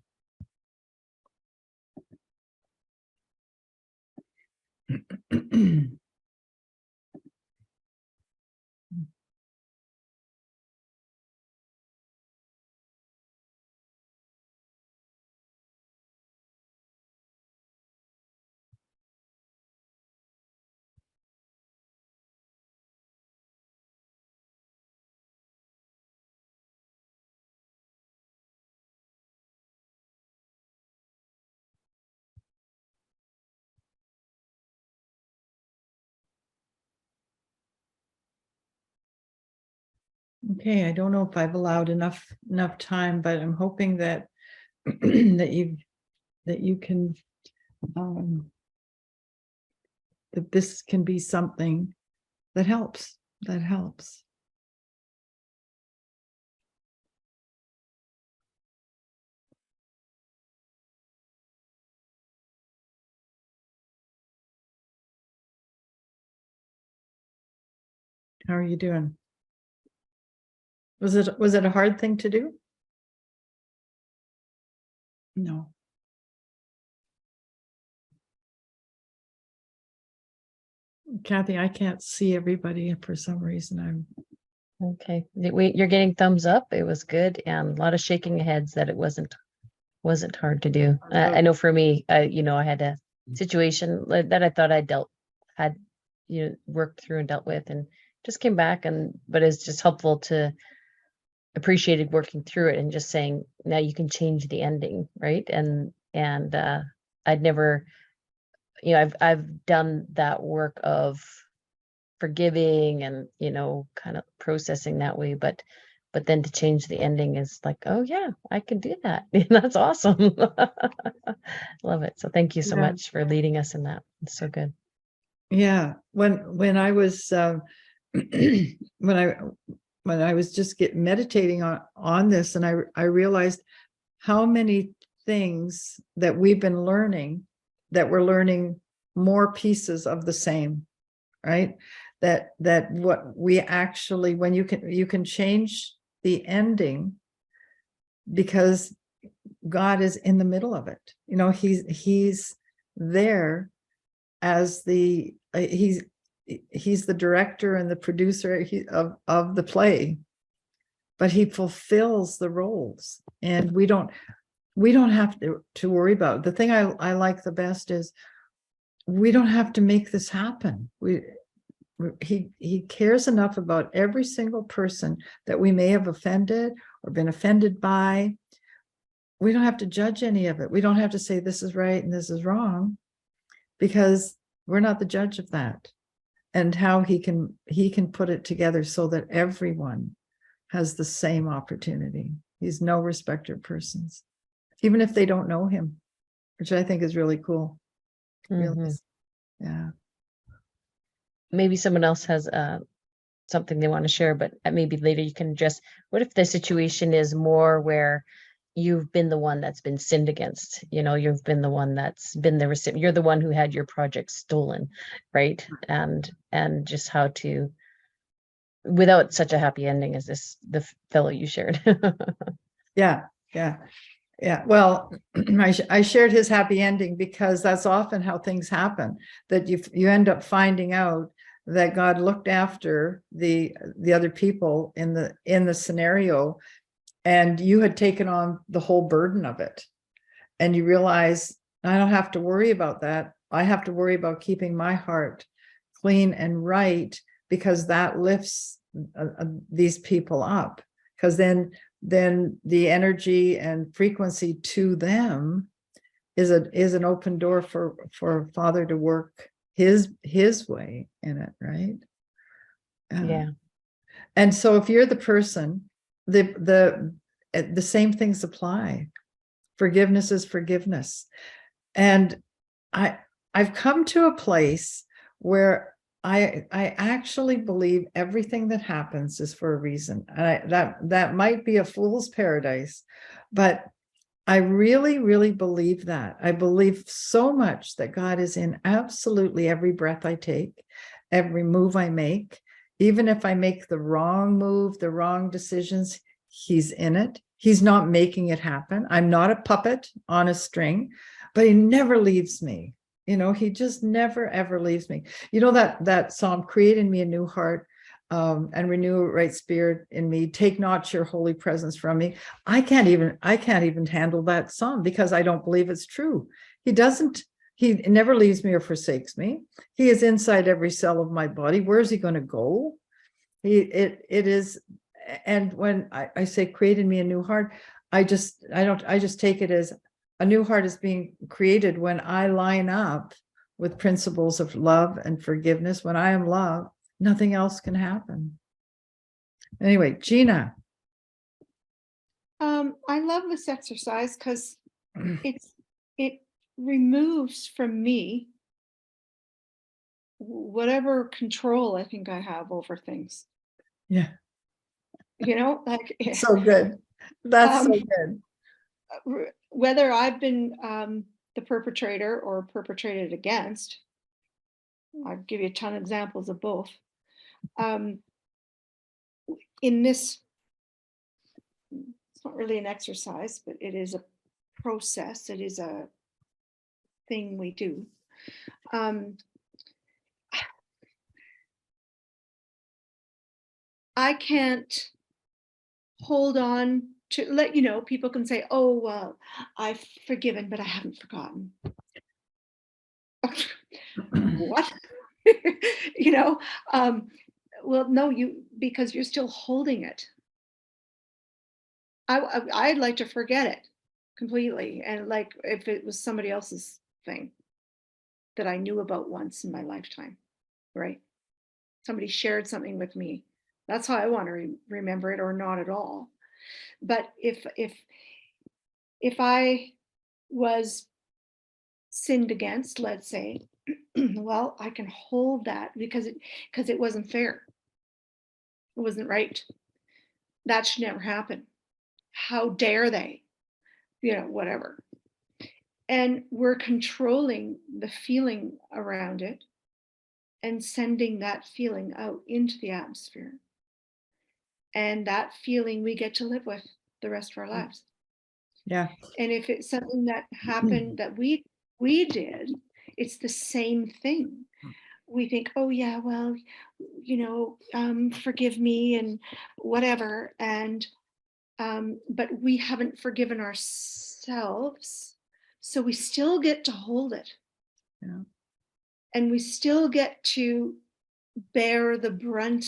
Okay, I don't know if I've allowed enough time, but I'm hoping that that you can that this can be something that helps. How are you doing? Was it a hard thing to do? No. Kathy, I can't see everybody for some reason. Okay, you're getting thumbs up. It was good, and a lot of shaking heads that it wasn't hard to do. I know for me, I had a situation that I thought I had worked through and dealt with, and just came back, but it's just helpful to appreciated working through it and just saying, now you can change the ending, right? And I'd never, I've done that work of forgiving and kind of processing that way, but then to change the ending is like, oh yeah, I can do that. That's awesome. Love it. So thank you so much for leading us in that. It's so good. Yeah, when I was when I was just meditating on this, and I realized how many things that we've been learning, that we're learning more pieces of the same, right? That what we actually, when you can change the ending, because God is in the middle of it. He's there as he's the director and the producer of the play, but He fulfills the roles, and we don't have to worry about it. The thing I like the best is we don't have to make this happen. He cares enough about every single person that we may have offended or been offended by. We don't have to judge any of it. We don't have to say this is right and this is wrong, because we're not the judge of that. And how he can put it together so that everyone has the same opportunity. He's no respecter of persons, even if they don't know Him, which I think is really cool. Really, yeah. Maybe someone else has something they want to share, but maybe later you can address, what if the situation is more where you've been the one that's been sinned against, you've been the one that's been the recipient, you're the one who had your project stolen, right? And just how to, without such a happy ending as the fellow you shared. Yeah. Yeah, well, I shared his happy ending because that's often how things happen, that you end up finding out that God looked after the other people in the scenario, and you had taken on the whole burden of it. And you realize, I don't have to worry about that. I have to worry about keeping my heart clean and right, because that lifts these people up. Because then the energy and frequency to them is an open door for Father to work his way in it, right? Yeah. And so if you're the person, the same things apply. Forgiveness is forgiveness. And I've come to a place where I actually believe everything that happens is for a reason. That might be a fool's paradise, but I really, really believe that. I believe so much that God is in absolutely every breath I take, every move I make. Even if I make the wrong move, the wrong decisions, he's in it. He's not making it happen. I'm not a puppet on a string, but he never leaves me. He just never, ever leaves me. That psalm, create in me a new heart, and renew a right spirit in me. Take not your holy presence from me. I can't even handle that psalm because I don't believe it's true. He never leaves me or forsakes me. He is inside every cell of my body. Where is he going to go? It is. And when I say create in me a new heart, I just take it as a new heart is being created when I line up with principles of love and forgiveness. When I am love, nothing else can happen. Anyway, Gina. I love this exercise because it removes from me whatever control I think I have over things. Yeah, Like so good. That's so um, good. whether I've been the perpetrator or perpetrated against. I'll give you a ton of examples of both. In this, it's not really an exercise, but it is a process. It is a thing we do. I can't hold on to people can say, oh, well, I've forgiven, but I haven't forgotten. What? Well, no, because you're still holding it. I'd like to forget it completely. And like, if it was somebody else's thing that I knew about once in my lifetime, right? Somebody shared something with me. That's how I want to remember it, or not at all. But if I was sinned against, let's say, well, I can hold that because it wasn't fair. It wasn't right. That should never happen. How dare they? Whatever. And we're controlling the feeling around it and sending that feeling out into the atmosphere. And that feeling we get to live with the rest of our lives. Yeah. And if it's something that happened that we did, it's the same thing. We think, oh yeah, well, forgive me and whatever. And but we haven't forgiven ourselves. So we still get to hold it. Yeah. And we still get to bear the brunt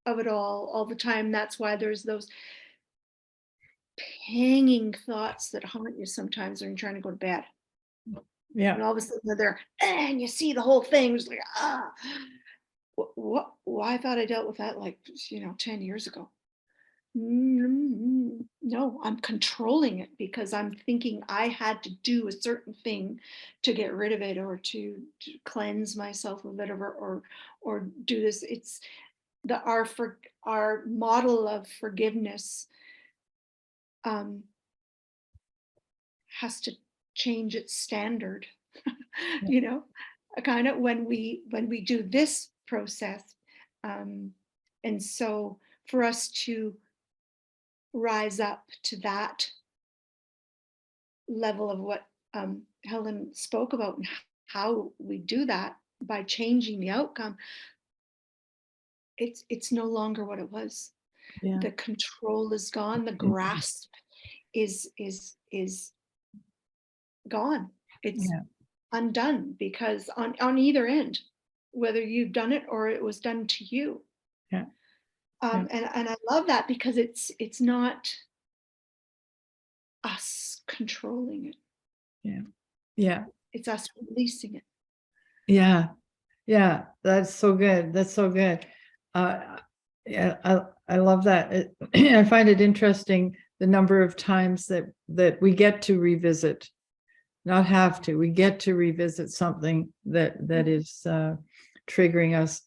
of it all the time. That's why there's those hanging thoughts that haunt you sometimes when you're trying to go to bed. Yeah. And all of a sudden they're there, and you see the whole thing. It's like, what? Why I thought I dealt with that 10 years ago. No, I'm controlling it because I'm thinking I had to do a certain thing to get rid of it, or to cleanse myself of it, or do this. It's our model of forgiveness has to change its standard. Kind of when we do this process, and so for us to rise up to that level of what Helen spoke about and how we do that by changing the outcome, it's no longer what it was. Yeah. The control is gone. The grasp is gone. It's Yeah. undone because on either end, whether you've done it or it was done to you. Yeah. And I love that because it's not us controlling it. Yeah. Yeah. It's us releasing it. Yeah. Yeah. That's so good. That's so good. Yeah, I love that. I find it interesting the number of times that we get to revisit, not have to, we get to revisit something that is triggering us.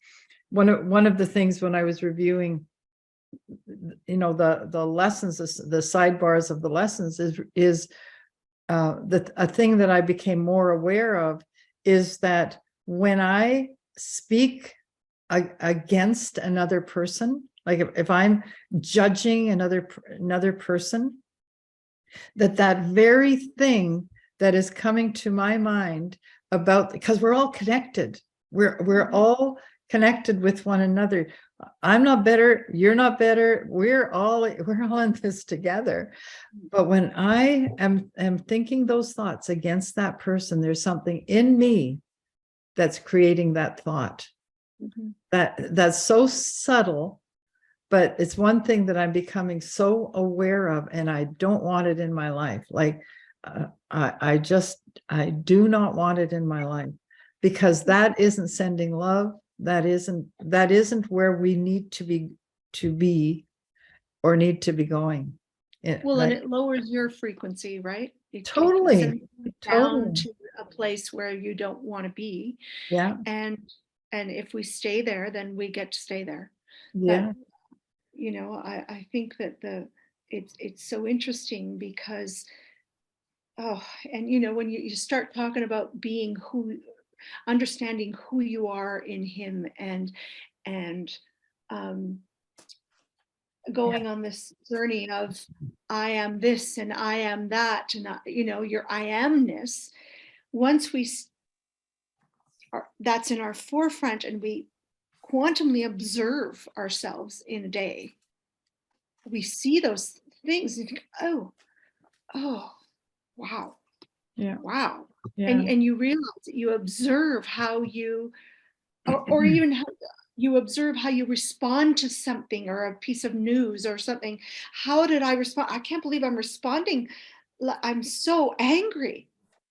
One of the things when I was reviewing, the lessons, the sidebars of the lessons is a thing that I became more aware of is that when I speak against another person, like if I'm judging another person, that very thing that is coming to my mind about, because we're all connected, we're all connected with one another. I'm not better, you're not better, we're all in this together. But when I am thinking those thoughts against that person, there's something in me that's creating that thought. That's so subtle, but it's one thing that I'm becoming so aware of, and I don't want it in my life. Like I do not want it in my life, because that isn't sending love. That isn't where we need to be or need to be going. Well, and it lowers your frequency, right? Totally. Sends you down to a place where you don't want to be. Yeah. And if we stay there, then we get to stay there. Yeah. But, I think that it's so interesting because, and when you start talking about understanding who you are in him and going on this journey of I am this and I am that, and your I amness, once that's in our forefront and we quantumly observe ourselves in a day, we see those things and think, oh, wow. Yeah. Wow. Yeah. And you realize that you observe how you, or even how you observe how you respond to something or a piece of news or something. How did I respond? I can't believe I'm responding. I'm so angry.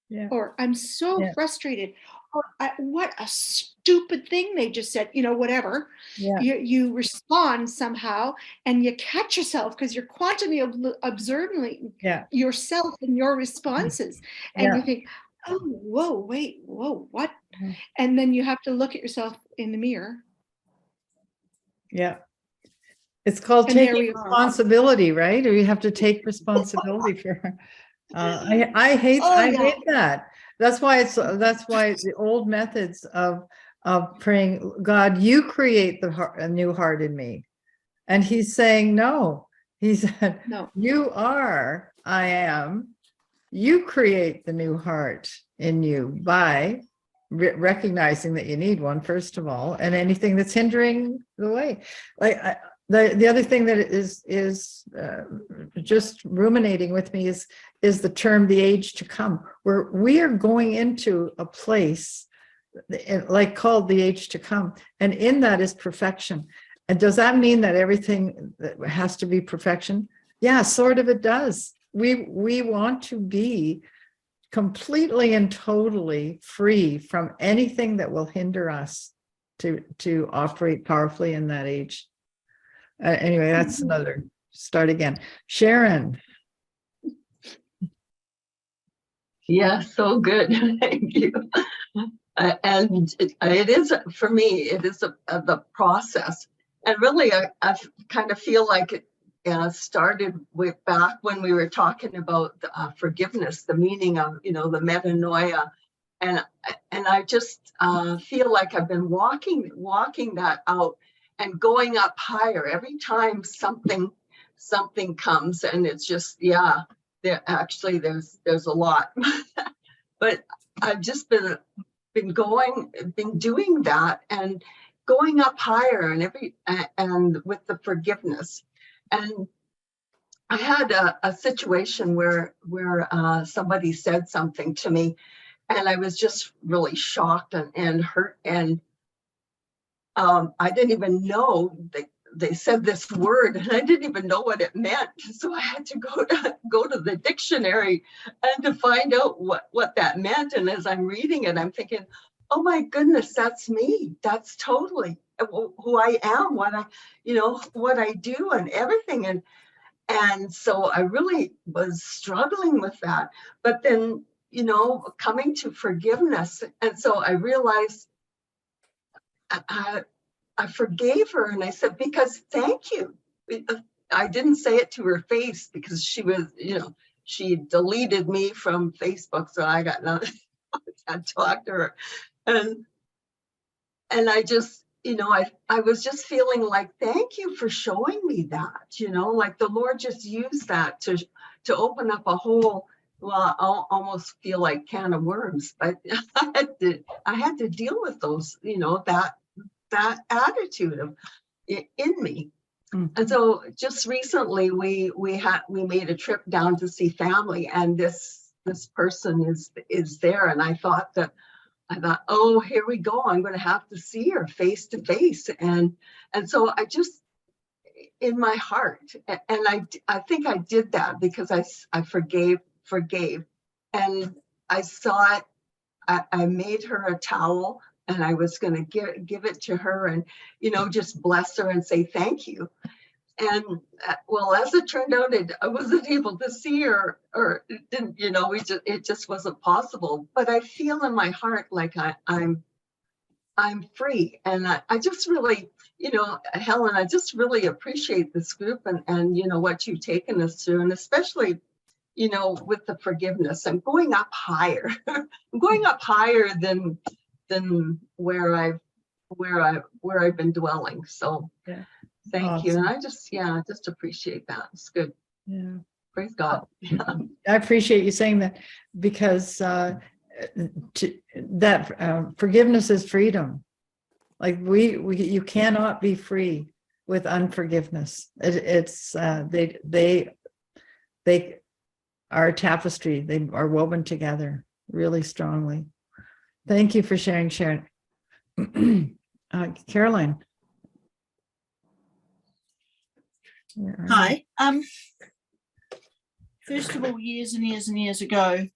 Yeah. Or I'm so frustrated. Or what a stupid thing they just said, whatever. Yeah. You respond somehow and you catch yourself because you're quantumly observing yourself and your responses. And you think, oh, whoa, wait, whoa, what? And then you have to look at yourself in the mirror. Yeah. It's called And taking responsibility, right? Or you have to take responsibility for. I hate that. That's why the old methods of praying, God, you create a new heart in me, and he's saying no. He said, no, you are, I am. You create the new heart in you by recognizing that you need one, first of all, and anything that's hindering the way. Like the other thing that is just ruminating with me is the term the age to come, where we are going into a place like called the age to come, and in that is perfection. And does that mean that everything has to be perfection? Yeah, sort of it does. We want to be completely and totally free from anything that will hinder us to operate powerfully in that age. Anyway, that's another start again. Sharon. Yeah, so good. Thank you. And it is, for me, it is the process. And really, I kind of feel like it started with back when we were talking about forgiveness, the meaning of, the metanoia. And I just feel like I've been walking that out and going up higher every time something comes. And it's just, there's a lot, but I've just been doing that and going up higher and with the forgiveness. And I had a situation where somebody said something to me, and I was just really shocked and hurt, and I didn't even know they said this word, and I didn't even know what it meant. So I had to go to the dictionary and to find out what that meant. And as I'm reading it, I'm thinking, oh my goodness, that's me. That's totally who I am, what I do and everything. And so I really was struggling with that. But then, coming to forgiveness. And so I realized I forgave her, and I said, because thank you. I didn't say it to her face because she was, she deleted me from Facebook, so I got nothing. I can't talk to her. And I just, I was just feeling like, thank you for showing me that, like the Lord just used that to open up a whole, well, I'll almost feel like can of worms, but I had to deal with those, that attitude in me. Mhm. And so just recently we made a trip down to see family, and this person is there, and I thought, oh, here we go, I'm going to have to see her face to face. And so I just, in my heart, and I think I did that because I forgave, and I saw it. I made her a towel, and I was going to give it to her, and just bless her and say thank you. And well, as it turned out, I wasn't able to see her, or it didn't, it just wasn't possible. But I feel in my heart like I'm free, and I just really, Helen, I just really appreciate this group and what you've taken us through, and especially, with the forgiveness. I'm going up higher. I'm going up higher than where I've been dwelling. So Yeah. thank you. Awesome. And I just appreciate that. It's good. Yeah. Praise God. I appreciate you saying that, because forgiveness is freedom. Like you cannot be free with unforgiveness. They are a tapestry. They are woven together really strongly. Thank you for sharing, Sharon. Caroline. Hi. First of all, years and years and years ago,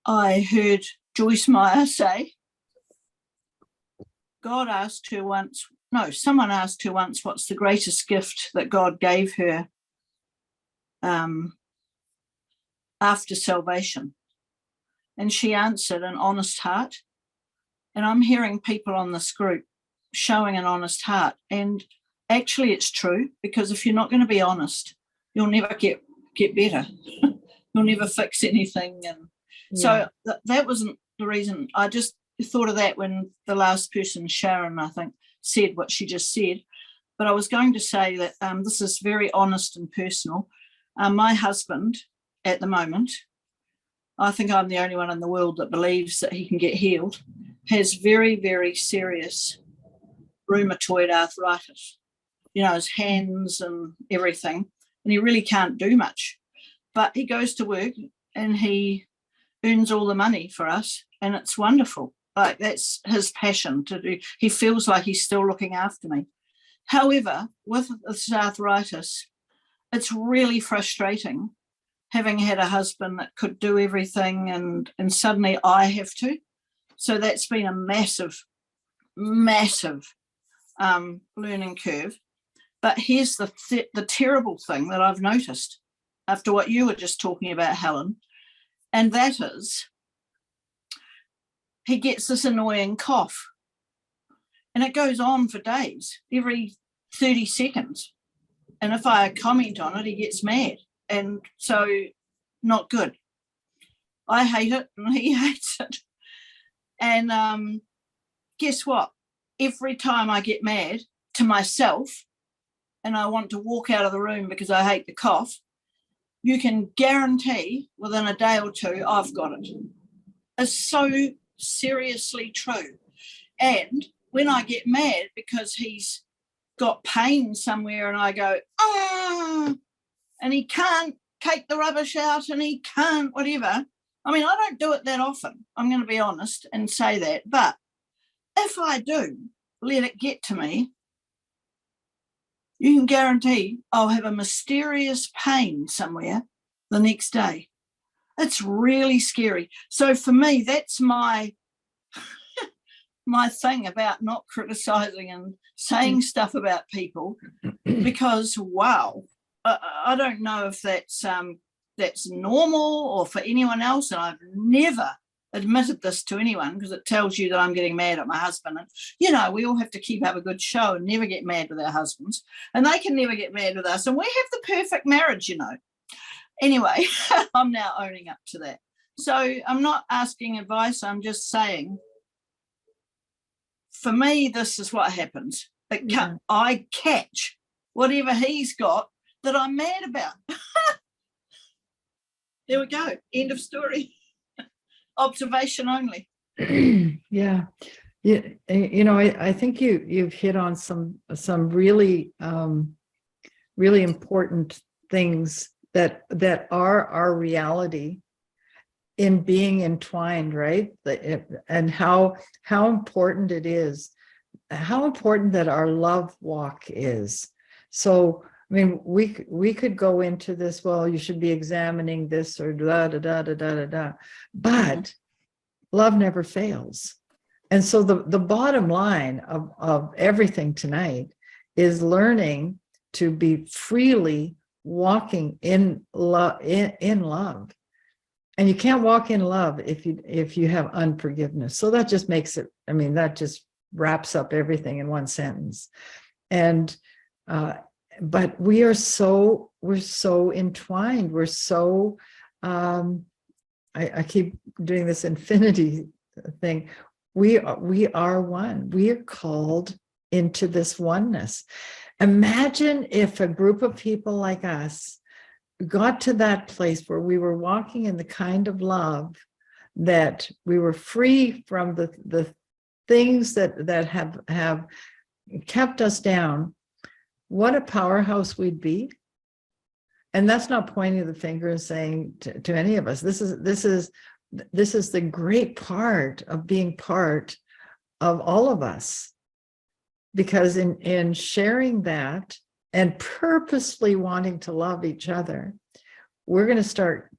I heard Joyce Meyer say, someone asked her once, what's the greatest gift that God gave her after salvation? And she answered, an honest heart. And I'm hearing people on this group showing an honest heart. And actually it's true, because if you're not going to be honest, you'll never get better. You'll never fix anything. And so that wasn't the reason. I just thought of that when the last person, Sharon, I think, said what she just said. But I was going to say that this is very honest and personal. My husband at the moment, I think I'm the only one in the world that believes that he can get healed, has very, very serious rheumatoid arthritis, his hands and everything, and he really can't do much. But he goes to work and he earns all the money for us, and it's wonderful. Like, that's his passion to do. He feels like he's still looking after me. However, with this arthritis, it's really frustrating having had a husband that could do everything, and suddenly I have to. So that's been a massive, massive learning curve. But here's the terrible thing that I've noticed after what you were just talking about, Helen, and that is he gets this annoying cough, and it goes on for days, every 30 seconds. And if I comment on it, he gets mad. And so, not good. I hate it, and he hates it. And guess what? Every time I get mad to myself, and I want to walk out of the room because I hate the cough, you can guarantee within a day or two I've got it. It's so seriously true. And when I get mad because he's got pain somewhere and I go, ah, and he can't take the rubbish out and he can't whatever. I mean, I don't do it that often. I'm going to be honest and say that. But if I do let it get to me, you can guarantee I'll have a mysterious pain somewhere the next day. It's really scary. So for me, that's my thing about not criticizing and saying stuff about people, because wow, I don't know if that's normal or for anyone else, and I've never admitted this to anyone because it tells you that I'm getting mad at my husband. And you know, we all have to keep up a good show and never get mad with our husbands, and they can never get mad with us, and we have the perfect marriage, you know. Anyway, I'm now owning up to that. So I'm not asking advice, I'm just saying, for me, this is what happens. I catch whatever he's got that I'm mad about. There we go. End of story. Observation only. Yeah. Yeah. You know, I think you've hit on some really, really important things that are our reality in being entwined, right? And how important it is, how important that our love walk is. So, I mean, we could go into this, well, you should be examining this or da da da da da da da, but love never fails. And so the bottom line of everything tonight is learning to be freely walking in love, in love. And you can't walk in love if you have unforgiveness. So that just makes it, I mean, that just wraps up everything in one sentence. And but we're so entwined. We're so I keep doing this infinity thing. We are one. We are called into this oneness. Imagine if a group of people like us got to that place where we were walking in the kind of love that we were free from the things that have kept us down. What a powerhouse we'd be. And that's not pointing the finger and saying to any of us, this is the great part of being part of all of us. Because in sharing that and purposefully wanting to love each other, we're going to start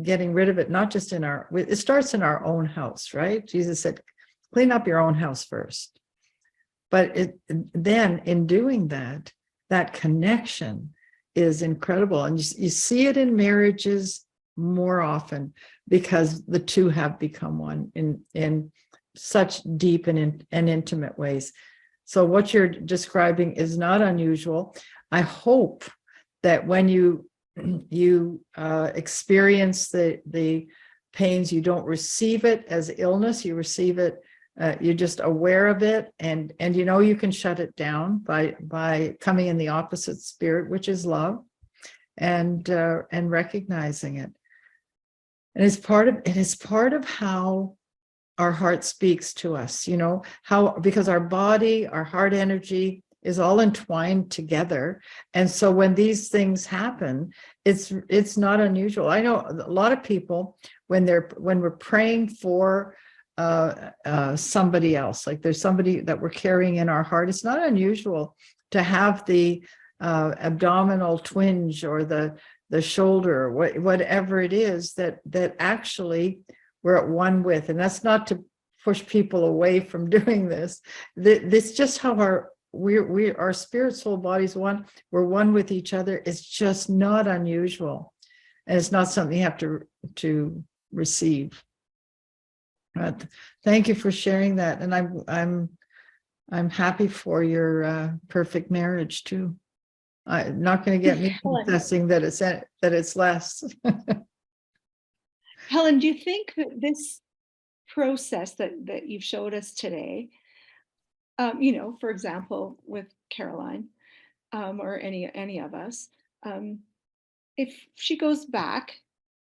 getting rid of it, not just it starts in our own house, right? Jesus said, clean up your own house first. But then in doing that, that connection is incredible. And you see it in marriages more often because the two have become one in such deep and intimate ways. So what you're describing is not unusual. I hope that when you experience the pains, you don't receive it as illness. You receive it. You're just aware of it, and you know you can shut it down by coming in the opposite spirit, which is love, and recognizing it. And it's part of how our heart speaks to us, you know, because our body, our heart energy is all entwined together. And so when these things happen, it's not unusual. I know a lot of people, when we're praying for somebody else, like there's somebody that we're carrying in our heart, it's not unusual to have the abdominal twinge or the shoulder, whatever it is that actually we're at one with. And that's not to push people away from doing this. This is just how our spirit, soul, bodies one. We're one with each other. It's just not unusual, and it's not something you have to receive. But thank you for sharing that, and I'm happy for your perfect marriage too. Not going to get me confessing that it's less. Helen, do you think that this process that you've showed us today, you know, for example, with Caroline, or any of us, if she goes back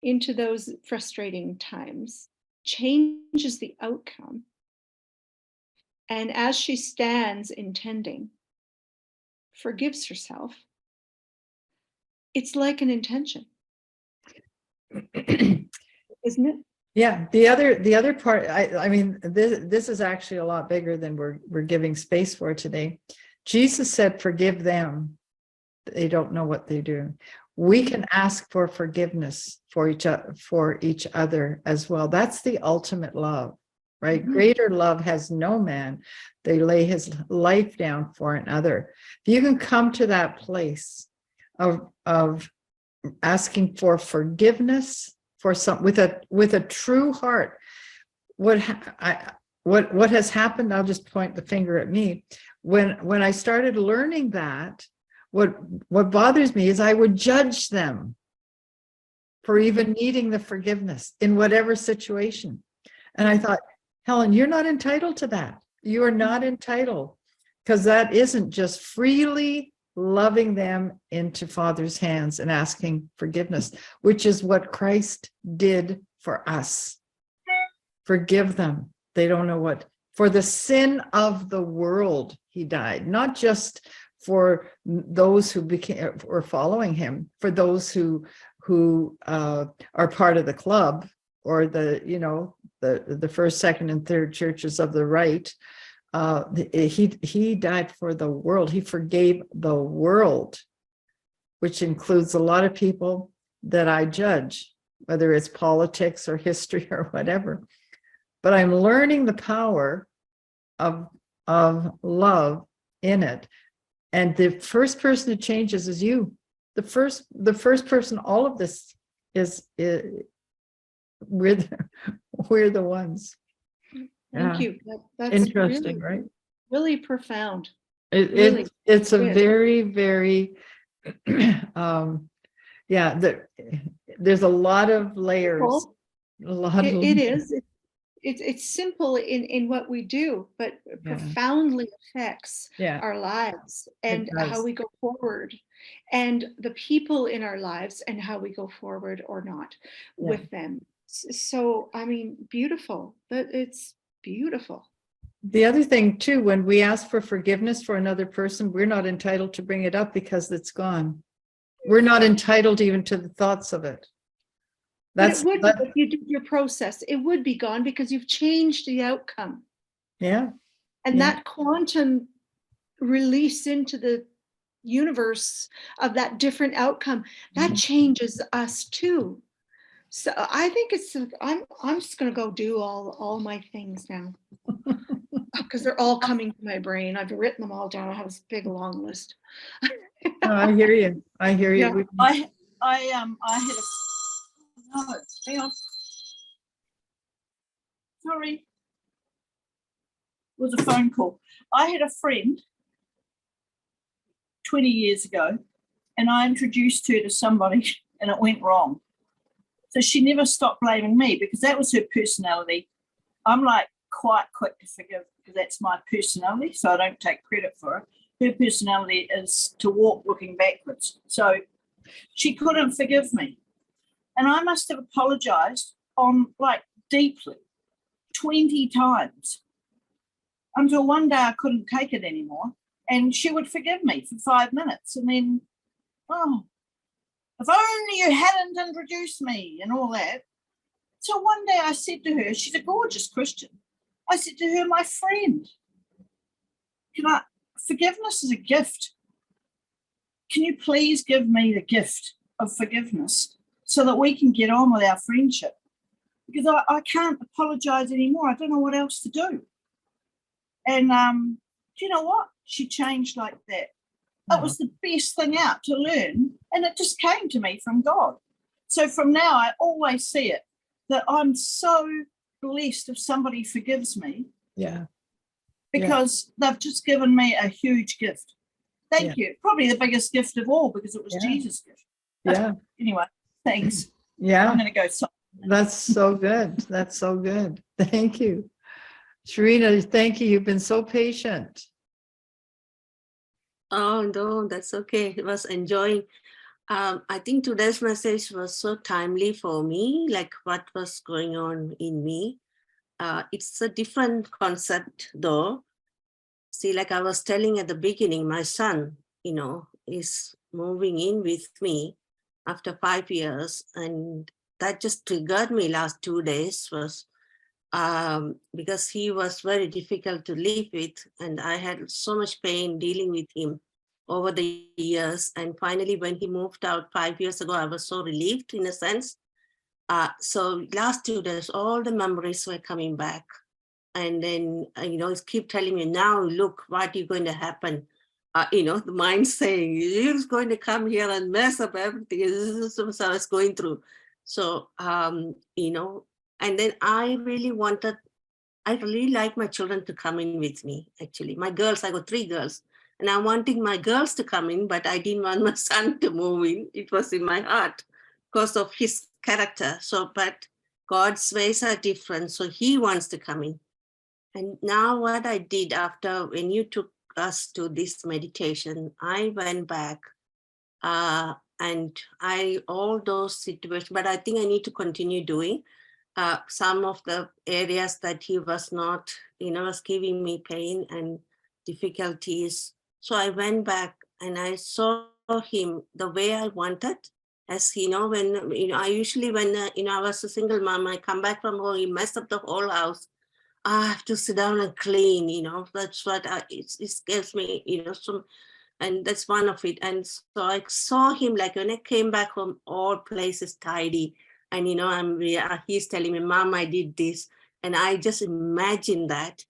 into those frustrating times, changes the outcome, and as she stands intending, forgives herself, it's like an intention, isn't it? Yeah, the other part, I mean, this is actually a lot bigger than we're giving space for today. Jesus said, forgive them. They don't know what they do. We can ask for forgiveness for each other as well. That's the ultimate love, right? Mhm. Greater love has no man. They lay his life down for another. If you can come to that place of asking for forgiveness for some with a true heart, what has happened, I'll just point the finger at me. When I started learning that, what bothers me is I would judge them for even needing the forgiveness in whatever situation. And I thought, Helen, you're not entitled to that. You are not entitled, because that isn't just freely loving them into Father's hands and asking forgiveness, which is what Christ did for us. Forgive them. They don't know what. For the sin of the world, he died, not just for those who became or following him, for those who are part of the club, or the first, second, and third churches of the right. He died for the world. He forgave the world, which includes a lot of people that I judge, whether it's politics or history or whatever. But I'm learning the power of love in it. And the first person that changes is you. The first person, all of this is we're the ones. Thank Yeah. you. That's Interesting, really, right? really profound. It's a is. very, very there's a lot of layers. Well, A lot of it is. It's simple in what we do, but profoundly affects Yeah. our lives and does. how we go forward, and the people in our lives and how we go forward or not with them. So, I mean, beautiful. It's beautiful. The other thing too, when we ask for forgiveness for another person, we're not entitled to bring it up because it's gone. We're not entitled even to the thoughts of it. But it would, if you did your process, it would be gone because you've changed the outcome. Yeah. And that quantum release into the universe of that different outcome, that changes us too. So I think I'm just going to go do all my things now because they're all coming to my brain. I've written them all down. I have this big long list. No, I hear you. I hear you. Yeah. I had a no, hang on. Sorry. It was a phone call. I had a friend 20 years ago, and I introduced her to somebody and it went wrong. So she never stopped blaming me because that was her personality. I'm like quite quick to forgive because that's my personality, so I don't take credit for it. Her personality is to walk looking backwards. So she couldn't forgive me. And I must have apologized on like deeply 20 times until one day I couldn't take it anymore. And she would forgive me for 5 minutes. And then, oh, if only you hadn't introduced me and all that. So one day I said to her, she's a gorgeous Christian. I said to her, my friend, forgiveness is a gift. Can you please give me the gift of forgiveness so that we can get on with our friendship? Because I can't apologize anymore. I don't know what else to do. And do you know what? She changed like that. It was the best thing out to learn, and it just came to me from God. So from now, I always see it, that I'm so blessed if somebody forgives me. Yeah. Because they've just given me a huge gift. Thank you. Probably the biggest gift of all because it was Jesus' gift. Yeah. Anyway, thanks. Yeah. I'm going to go. That's so good. That's so good. Thank you. Sharina, thank you. You've been so patient. Oh, no, that's okay. I was enjoying. I think today's message was so timely for me, like what was going on in me. It's a different concept though. See, like I was telling at the beginning, my son, is moving in with me after 5 years. And that just triggered me last 2 days was because he was very difficult to live with. And I had so much pain dealing with him over the years. And finally, when he moved out 5 years ago, I was so relieved in a sense. So last 2 days, all the memories were coming back. And then, it's keep telling me, now look, what is going to happen? The mind saying, he's going to come here and mess up everything. This is what I was going through. So, and then I really like my children to come in with me, actually. My girls, I got 3 girls. And I'm wanting my girls to come in, but I didn't want my son to move in. It was in my heart because of his character. So, but God's ways are different. So he wants to come in. And now what I did after, when you took us to this meditation, I went back and all those situations, but I think I need to continue doing some of the areas that he was not, was giving me pain and difficulties. So I went back and I saw him the way I wanted. As when, I usually, when, I was a single mom, I come back from home, he messed up the whole house. I have to sit down and clean, that's what it scares me, and that's one of it. And so I saw him, like when I came back home, all places tidy. And, he's telling me, Mom, I did this. And I just imagined that.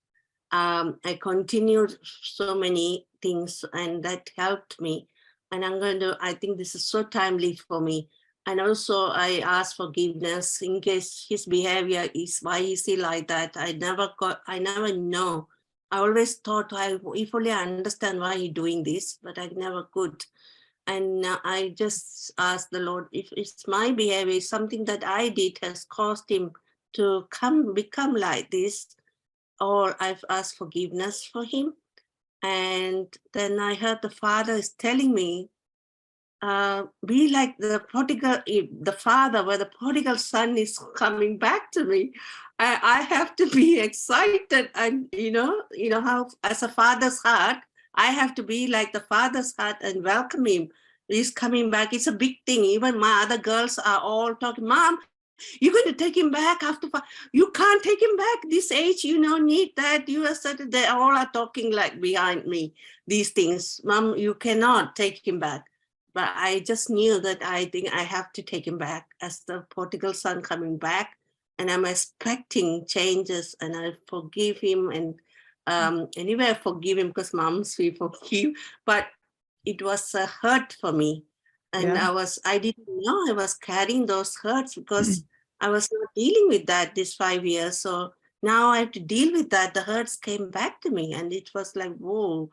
I continued so many things and that helped me. And I think this is so timely for me. And also I ask forgiveness in case his behavior is, why is he like that? I never know. I always thought if only I understand why he's doing this, but I never could. And I just asked the Lord, if it's my behavior, something that I did has caused him to become like this, or I've asked forgiveness for him. And then I heard the Father is telling me, be like the father, where the prodigal son is coming back to me. I have to be excited, and how as a father's heart, I have to be like the father's heart and welcome him. He's coming back. It's a big thing. Even my other girls are all talking, Mom, you're going to take him back after you can't take him back this age, need that. You are certain. They all are talking like behind me, these things. Mom, you cannot take him back. But I just knew that I think I have to take him back as the prodigal son coming back. And I'm expecting changes, and I forgive him. And anyway, I forgive him because moms, we forgive. But it was a hurt for me. And Yeah. I didn't know I was carrying those hurts because I was not dealing with that this 5 years. So now I have to deal with that. The hurts came back to me, and it was like, whoa,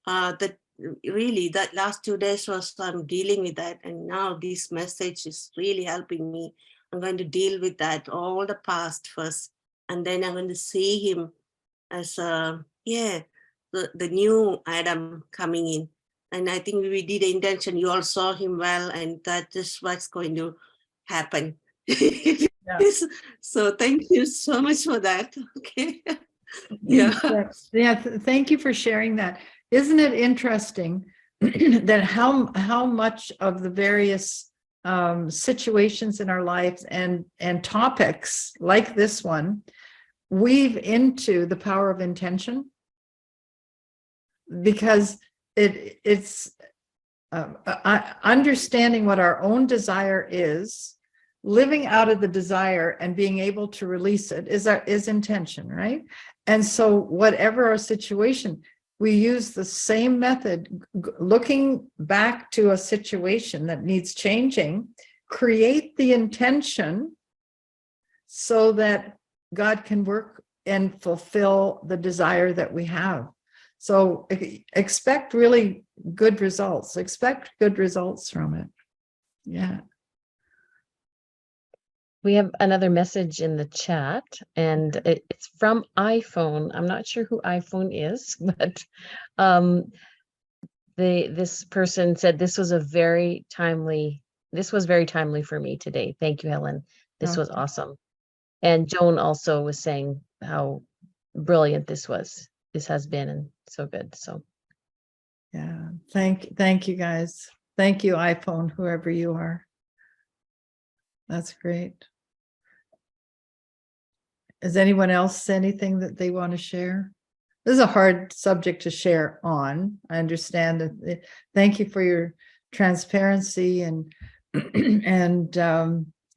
that last 2 days was, I'm dealing with that. And now this message is really helping me. I'm going to deal with that, all the past first. And then I'm going to see him as the new Adam coming in. And I think we did the intention. You all saw him well, and that is what's going to happen. So thank you so much for that. Okay. Yeah. Thank you for sharing that. Isn't it interesting that how much of the various situations in our lives and topics like this one weave into the power of intention? Because it's understanding what our own desire is, living out of the desire and being able to release it is intention, right? And so whatever our situation, we use the same method, looking back to a situation that needs changing, create the intention so that God can work and fulfill the desire that we have. So expect really good results. Expect good results from it. Yeah. We have another message in the chat, and it's from iPhone. I'm not sure who iPhone is, but this person said this was very timely for me today. Thank you, Helen. This was Okay. awesome. And Joan also was saying how brilliant this has been, and so good. So Yeah. Thank you guys. Thank you, iPhone, whoever you are. That's great. Does anyone else anything that they want to share? This is a hard subject to share on. I understand that. Thank you for your transparency and and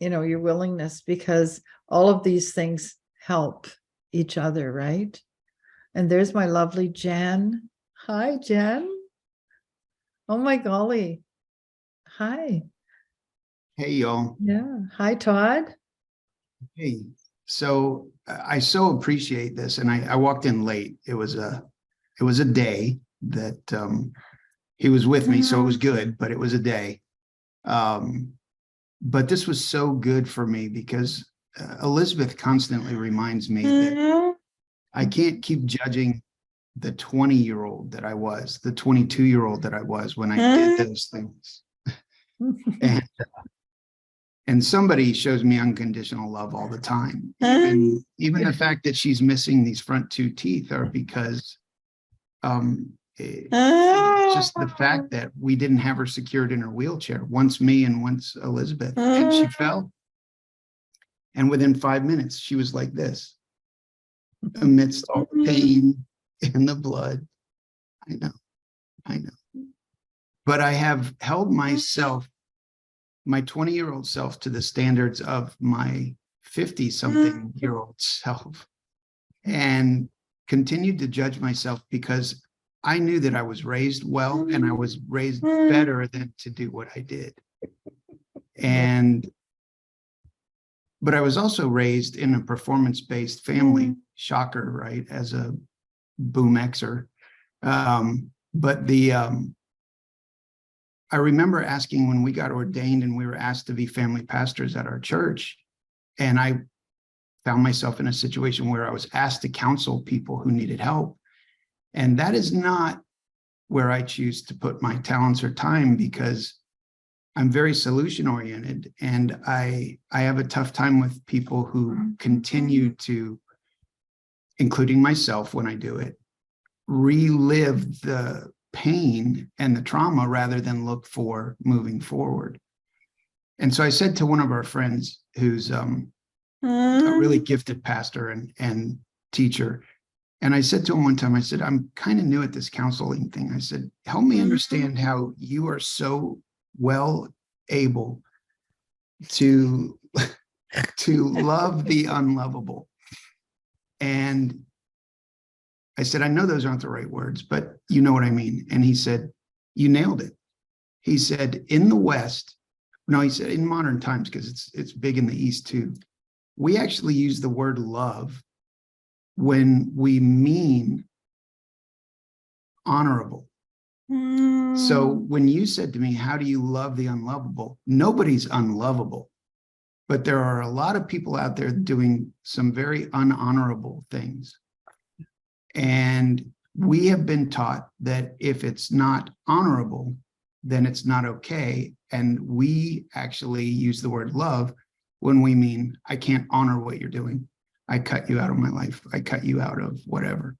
your willingness, because all of these things help each other, right? And there's my lovely Jan. Hi, Jan. Oh my golly. Hi. Hey, y'all. Yeah. Hi, Todd. Hey, so I so appreciate this, and I walked in late. It was a day that he was with me, so it was good, but it was a day. But this was so good for me because Elizabeth constantly reminds me that I can't keep judging the 20-year-old that I was, the 22-year-old that I was when I did those things. And somebody shows me unconditional love all the time. Even the fact that she's missing these front 2 teeth are because just the fact that we didn't have her secured in her wheelchair, once me and once Elizabeth, and she fell. And within 5 minutes, she was like this, amidst all the pain and the blood. I know. But I have held myself, my 20-year-old self, to the standards of my 50-something-year-old self, and continued to judge myself because I knew that I was raised well and I was raised better than to do what I did. But I was also raised in a performance-based family, shocker, right? As a boom Xer. I remember asking when we got ordained and we were asked to be family pastors at our church, and I found myself in a situation where I was asked to counsel people who needed help. And that is not where I choose to put my talents or time, because I'm very solution oriented, and I have a tough time with people who continue to, including myself when I do it, relive the pain and the trauma rather than look for moving forward. And so I said to one of our friends who's a really gifted pastor and teacher, and I said to him one time, I said, I'm kind of new at this counseling thing. I said, help me understand how you are so well able to love the unlovable. And I said, I know those aren't the right words, but you know what I mean. And he said, you nailed it. He said, in the West, no, he said in modern times, because it's big in the East too, we actually use the word love when we mean honorable. So when you said to me, how do you love the unlovable? Nobody's unlovable, but there are a lot of people out there doing some very unhonorable things. And we have been taught that if it's not honorable, then it's not okay. And we actually use the word love when we mean, I can't honor what you're doing. I cut you out of my life. I cut you out of whatever.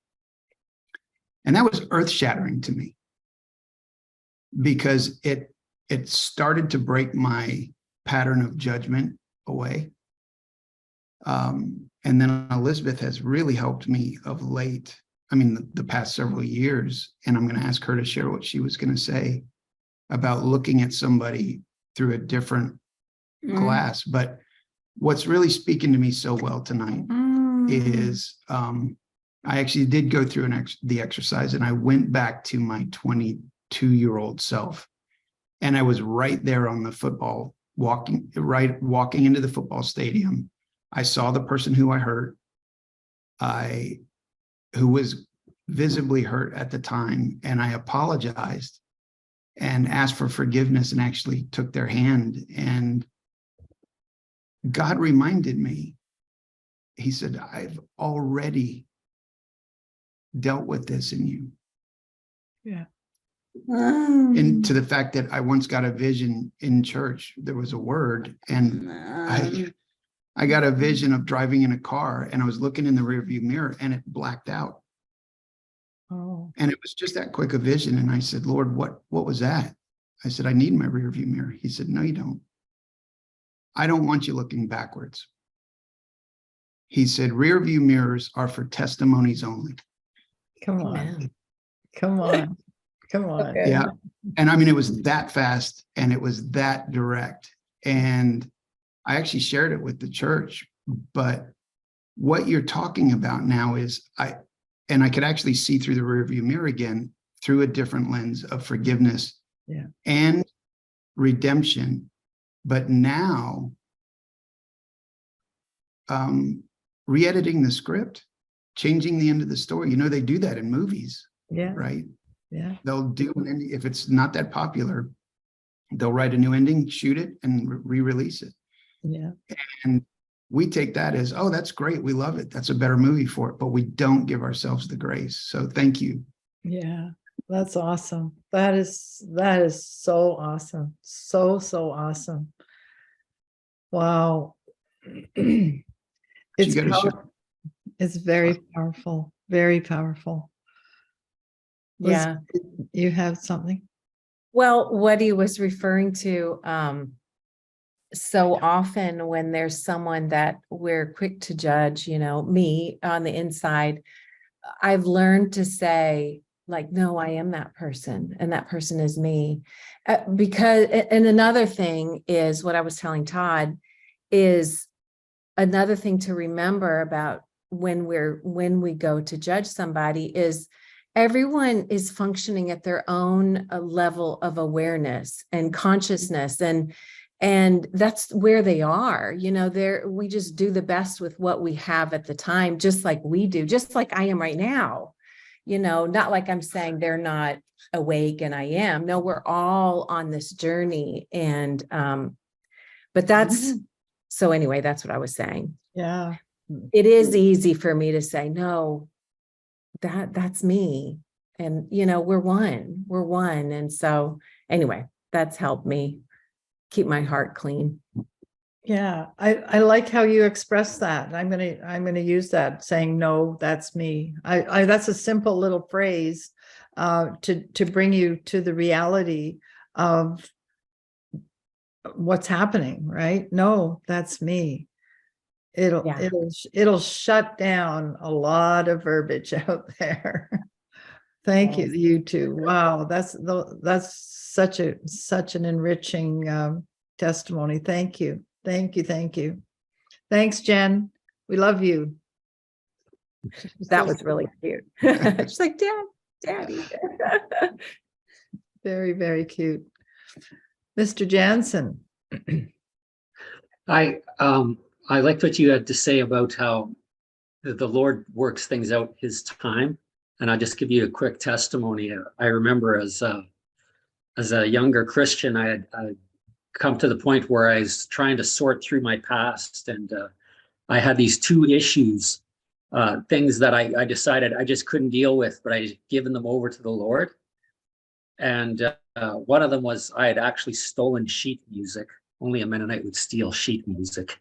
And that was earth-shattering to me, because it started to break my pattern of judgment away. And then Elizabeth has really helped me of late. I mean, the past several years, and I'm going to ask her to share what she was going to say about looking at somebody through a different glass. But what's really speaking to me so well tonight is I actually did go through the exercise, and I went back to my 22-year-old self, and I was right there on the football, walking into the football stadium. I saw the person who I hurt, who was visibly hurt at the time, and I apologized and asked for forgiveness and actually took their hand. And God reminded me, he said, I've already dealt with this in you. Yeah. into the fact that I once got a vision in church. There was a word, and I got a vision of driving in a car, and I was looking in the rearview mirror, and it blacked out. Oh, And it was just that quick a vision. And I said, Lord, what was that? I said, I need my rearview mirror. He said, no, you don't. I don't want you looking backwards. He said, rearview mirrors are for testimonies only. come on, Amen. come on, come on. Okay. Yeah. And I mean, it was that fast and it was that direct. And I actually shared it with the church. But what you're talking about now is I could actually see through the rearview mirror again through a different lens of forgiveness and redemption. But now, re-editing the script, changing the end of the story. You know, they do that in movies, Yeah, right? yeah, They'll do an ending. If it's not that popular, they'll write a new ending, shoot it, and re-release it. yeah. And we take that as, oh, that's great. We love it. That's a better movie for it. But we don't give ourselves the grace. So thank you. Yeah, that's awesome. That is so awesome. So awesome. Wow. It's gotta show- it's very powerful, very powerful. Liz, Yeah. you have something? Well, what he was referring to, so often when there's someone that we're quick to judge, you know, me on the inside, I've learned to say, like, no, I am that person, and that person is me. Because, and another thing is what I was telling Todd is another thing to remember about when we go to judge somebody is everyone is functioning at their own level of awareness and consciousness, and that's where they are. You know, we just do the best with what we have at the time, just like we do, just like I am right now. You know, not like I'm saying they're not awake and I am. No, we're all on this journey. And but that's so anyway, that's what I was saying. Yeah. It is easy for me to say, no, that's me. And you know, we're one. And so anyway, that's helped me keep my heart clean. Yeah, I like how you express that. I'm gonna use that, saying, no, that's me. I that's a simple little phrase to bring you to the reality of what's happening, right? No, that's me. Yeah. It'll shut down a lot of verbiage out there. Thank you, Yes. you two. Wow, that's such an enriching testimony. Thank you. Thank you. Thanks, Jen. We love you. That was really cute. She's like, Daddy. Very, very cute. Mr. Jansen. I liked what you had to say about how the Lord works things out his time. And I'll just give you a quick testimony. I remember as a younger Christian, I had come to the point where I was trying to sort through my past. And I had these two issues, things that I decided I just couldn't deal with, but I had given them over to the Lord. And one of them was I had actually stolen sheet music. Only a Mennonite would steal sheet music.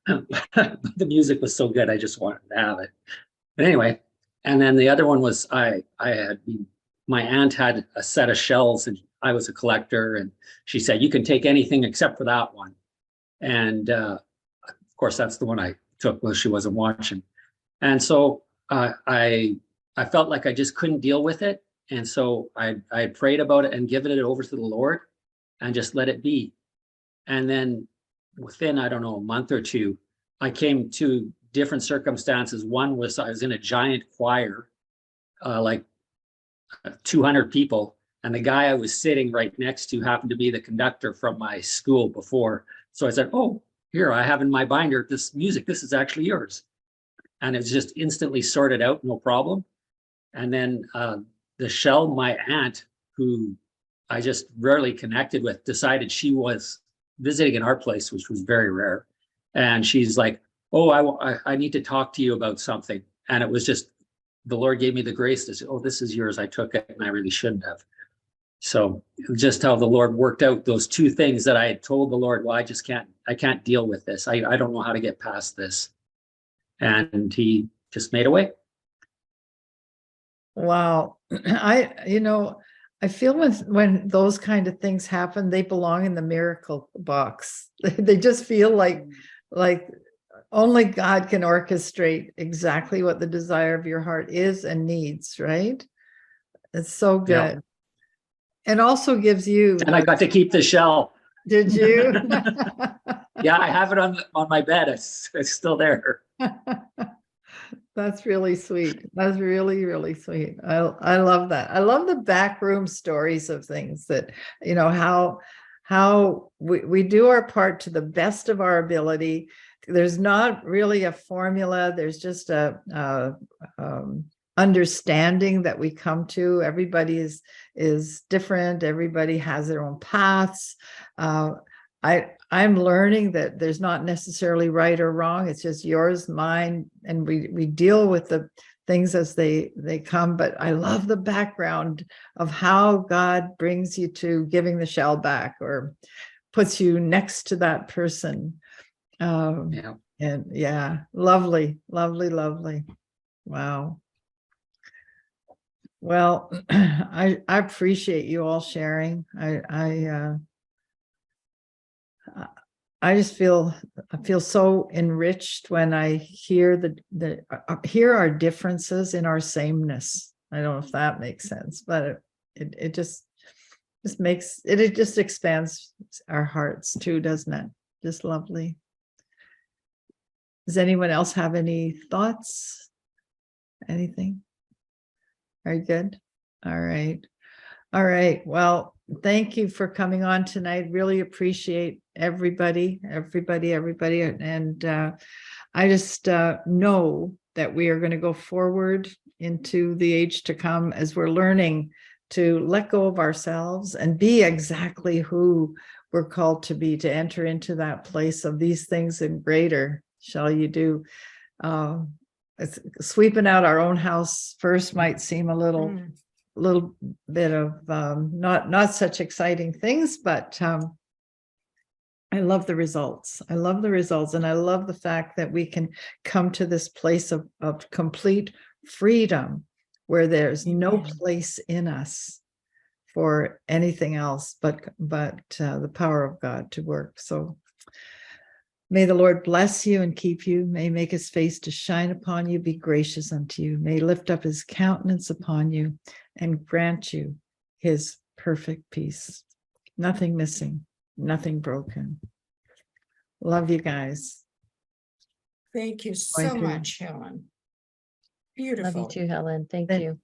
The music was so good, I just wanted to have it. But anyway, and then the other one was my aunt had a set of shells and I was a collector, and she said, you can take anything except for that one. And of course, that's the one I took when she wasn't watching. And so I felt like I just couldn't deal with it. And so I prayed about it and given it over to the Lord and just let it be. And then within, I don't know, a month or two, I came to different circumstances. One was I was in a giant choir, like 200 people. And the guy I was sitting right next to happened to be the conductor from my school before. So I said, oh, here, I have in my binder this music. This is actually yours. And it was just instantly sorted out, no problem. And then the shell, my aunt, who I just rarely connected with, decided she was visiting in our place, which was very rare. And she's like, oh, I need to talk to you about something. And it was just the Lord gave me the grace to say, oh, this is yours. I took it and I really shouldn't have. So just how the Lord worked out those two things that I had told the Lord, well, I can't deal with this. I don't know how to get past this. And he just made a way. Wow. I feel when those kind of things happen, they belong in the miracle box. They just feel like only God can orchestrate exactly what the desire of your heart is and needs, right? It's so good. Yeah. And also gives you, And I got to keep the shell. did you? Yeah, I have it on my bed. It's still there. That's really sweet. That's really, really sweet. I love that. I love the backroom stories of things that, how we do our part to the best of our ability. There's not really a formula. There's just a understanding that we come to. Everybody is different. Everybody has their own paths. I'm learning that there's not necessarily right or wrong. It's just yours, mine, and we deal with the things as they come. But I love the background of how God brings you to giving the shell back or puts you next to that person. Yeah. And yeah, lovely, lovely, lovely. Wow. Well, I appreciate you all sharing. I just feel so enriched when I hear hear our differences in our sameness. I don't know if that makes sense, but it just makes it just expands our hearts too, doesn't it? Just lovely. Does anyone else have any thoughts? Anything? Very good. All right. All right. Well, thank you for coming on tonight. Really appreciate everybody. And I just know that we are going to go forward into the age to come as we're learning to let go of ourselves and be exactly who we're called to be, to enter into that place of these things and greater shall you do. Sweeping out our own house first might seem a little bit of not such exciting things, but I love the results. I love the results, and I love the fact that we can come to this place of complete freedom where there's no place in us for anything else but the power of God to work. So may the Lord bless you and keep you. May he make his face to shine upon you, be gracious unto you. May he lift up his countenance upon you and grant you his perfect peace. Nothing missing, nothing broken. Love you guys. Thank you so Thank you. much, Helen. Love Beautiful. you too, Helen. Thank Thank- you.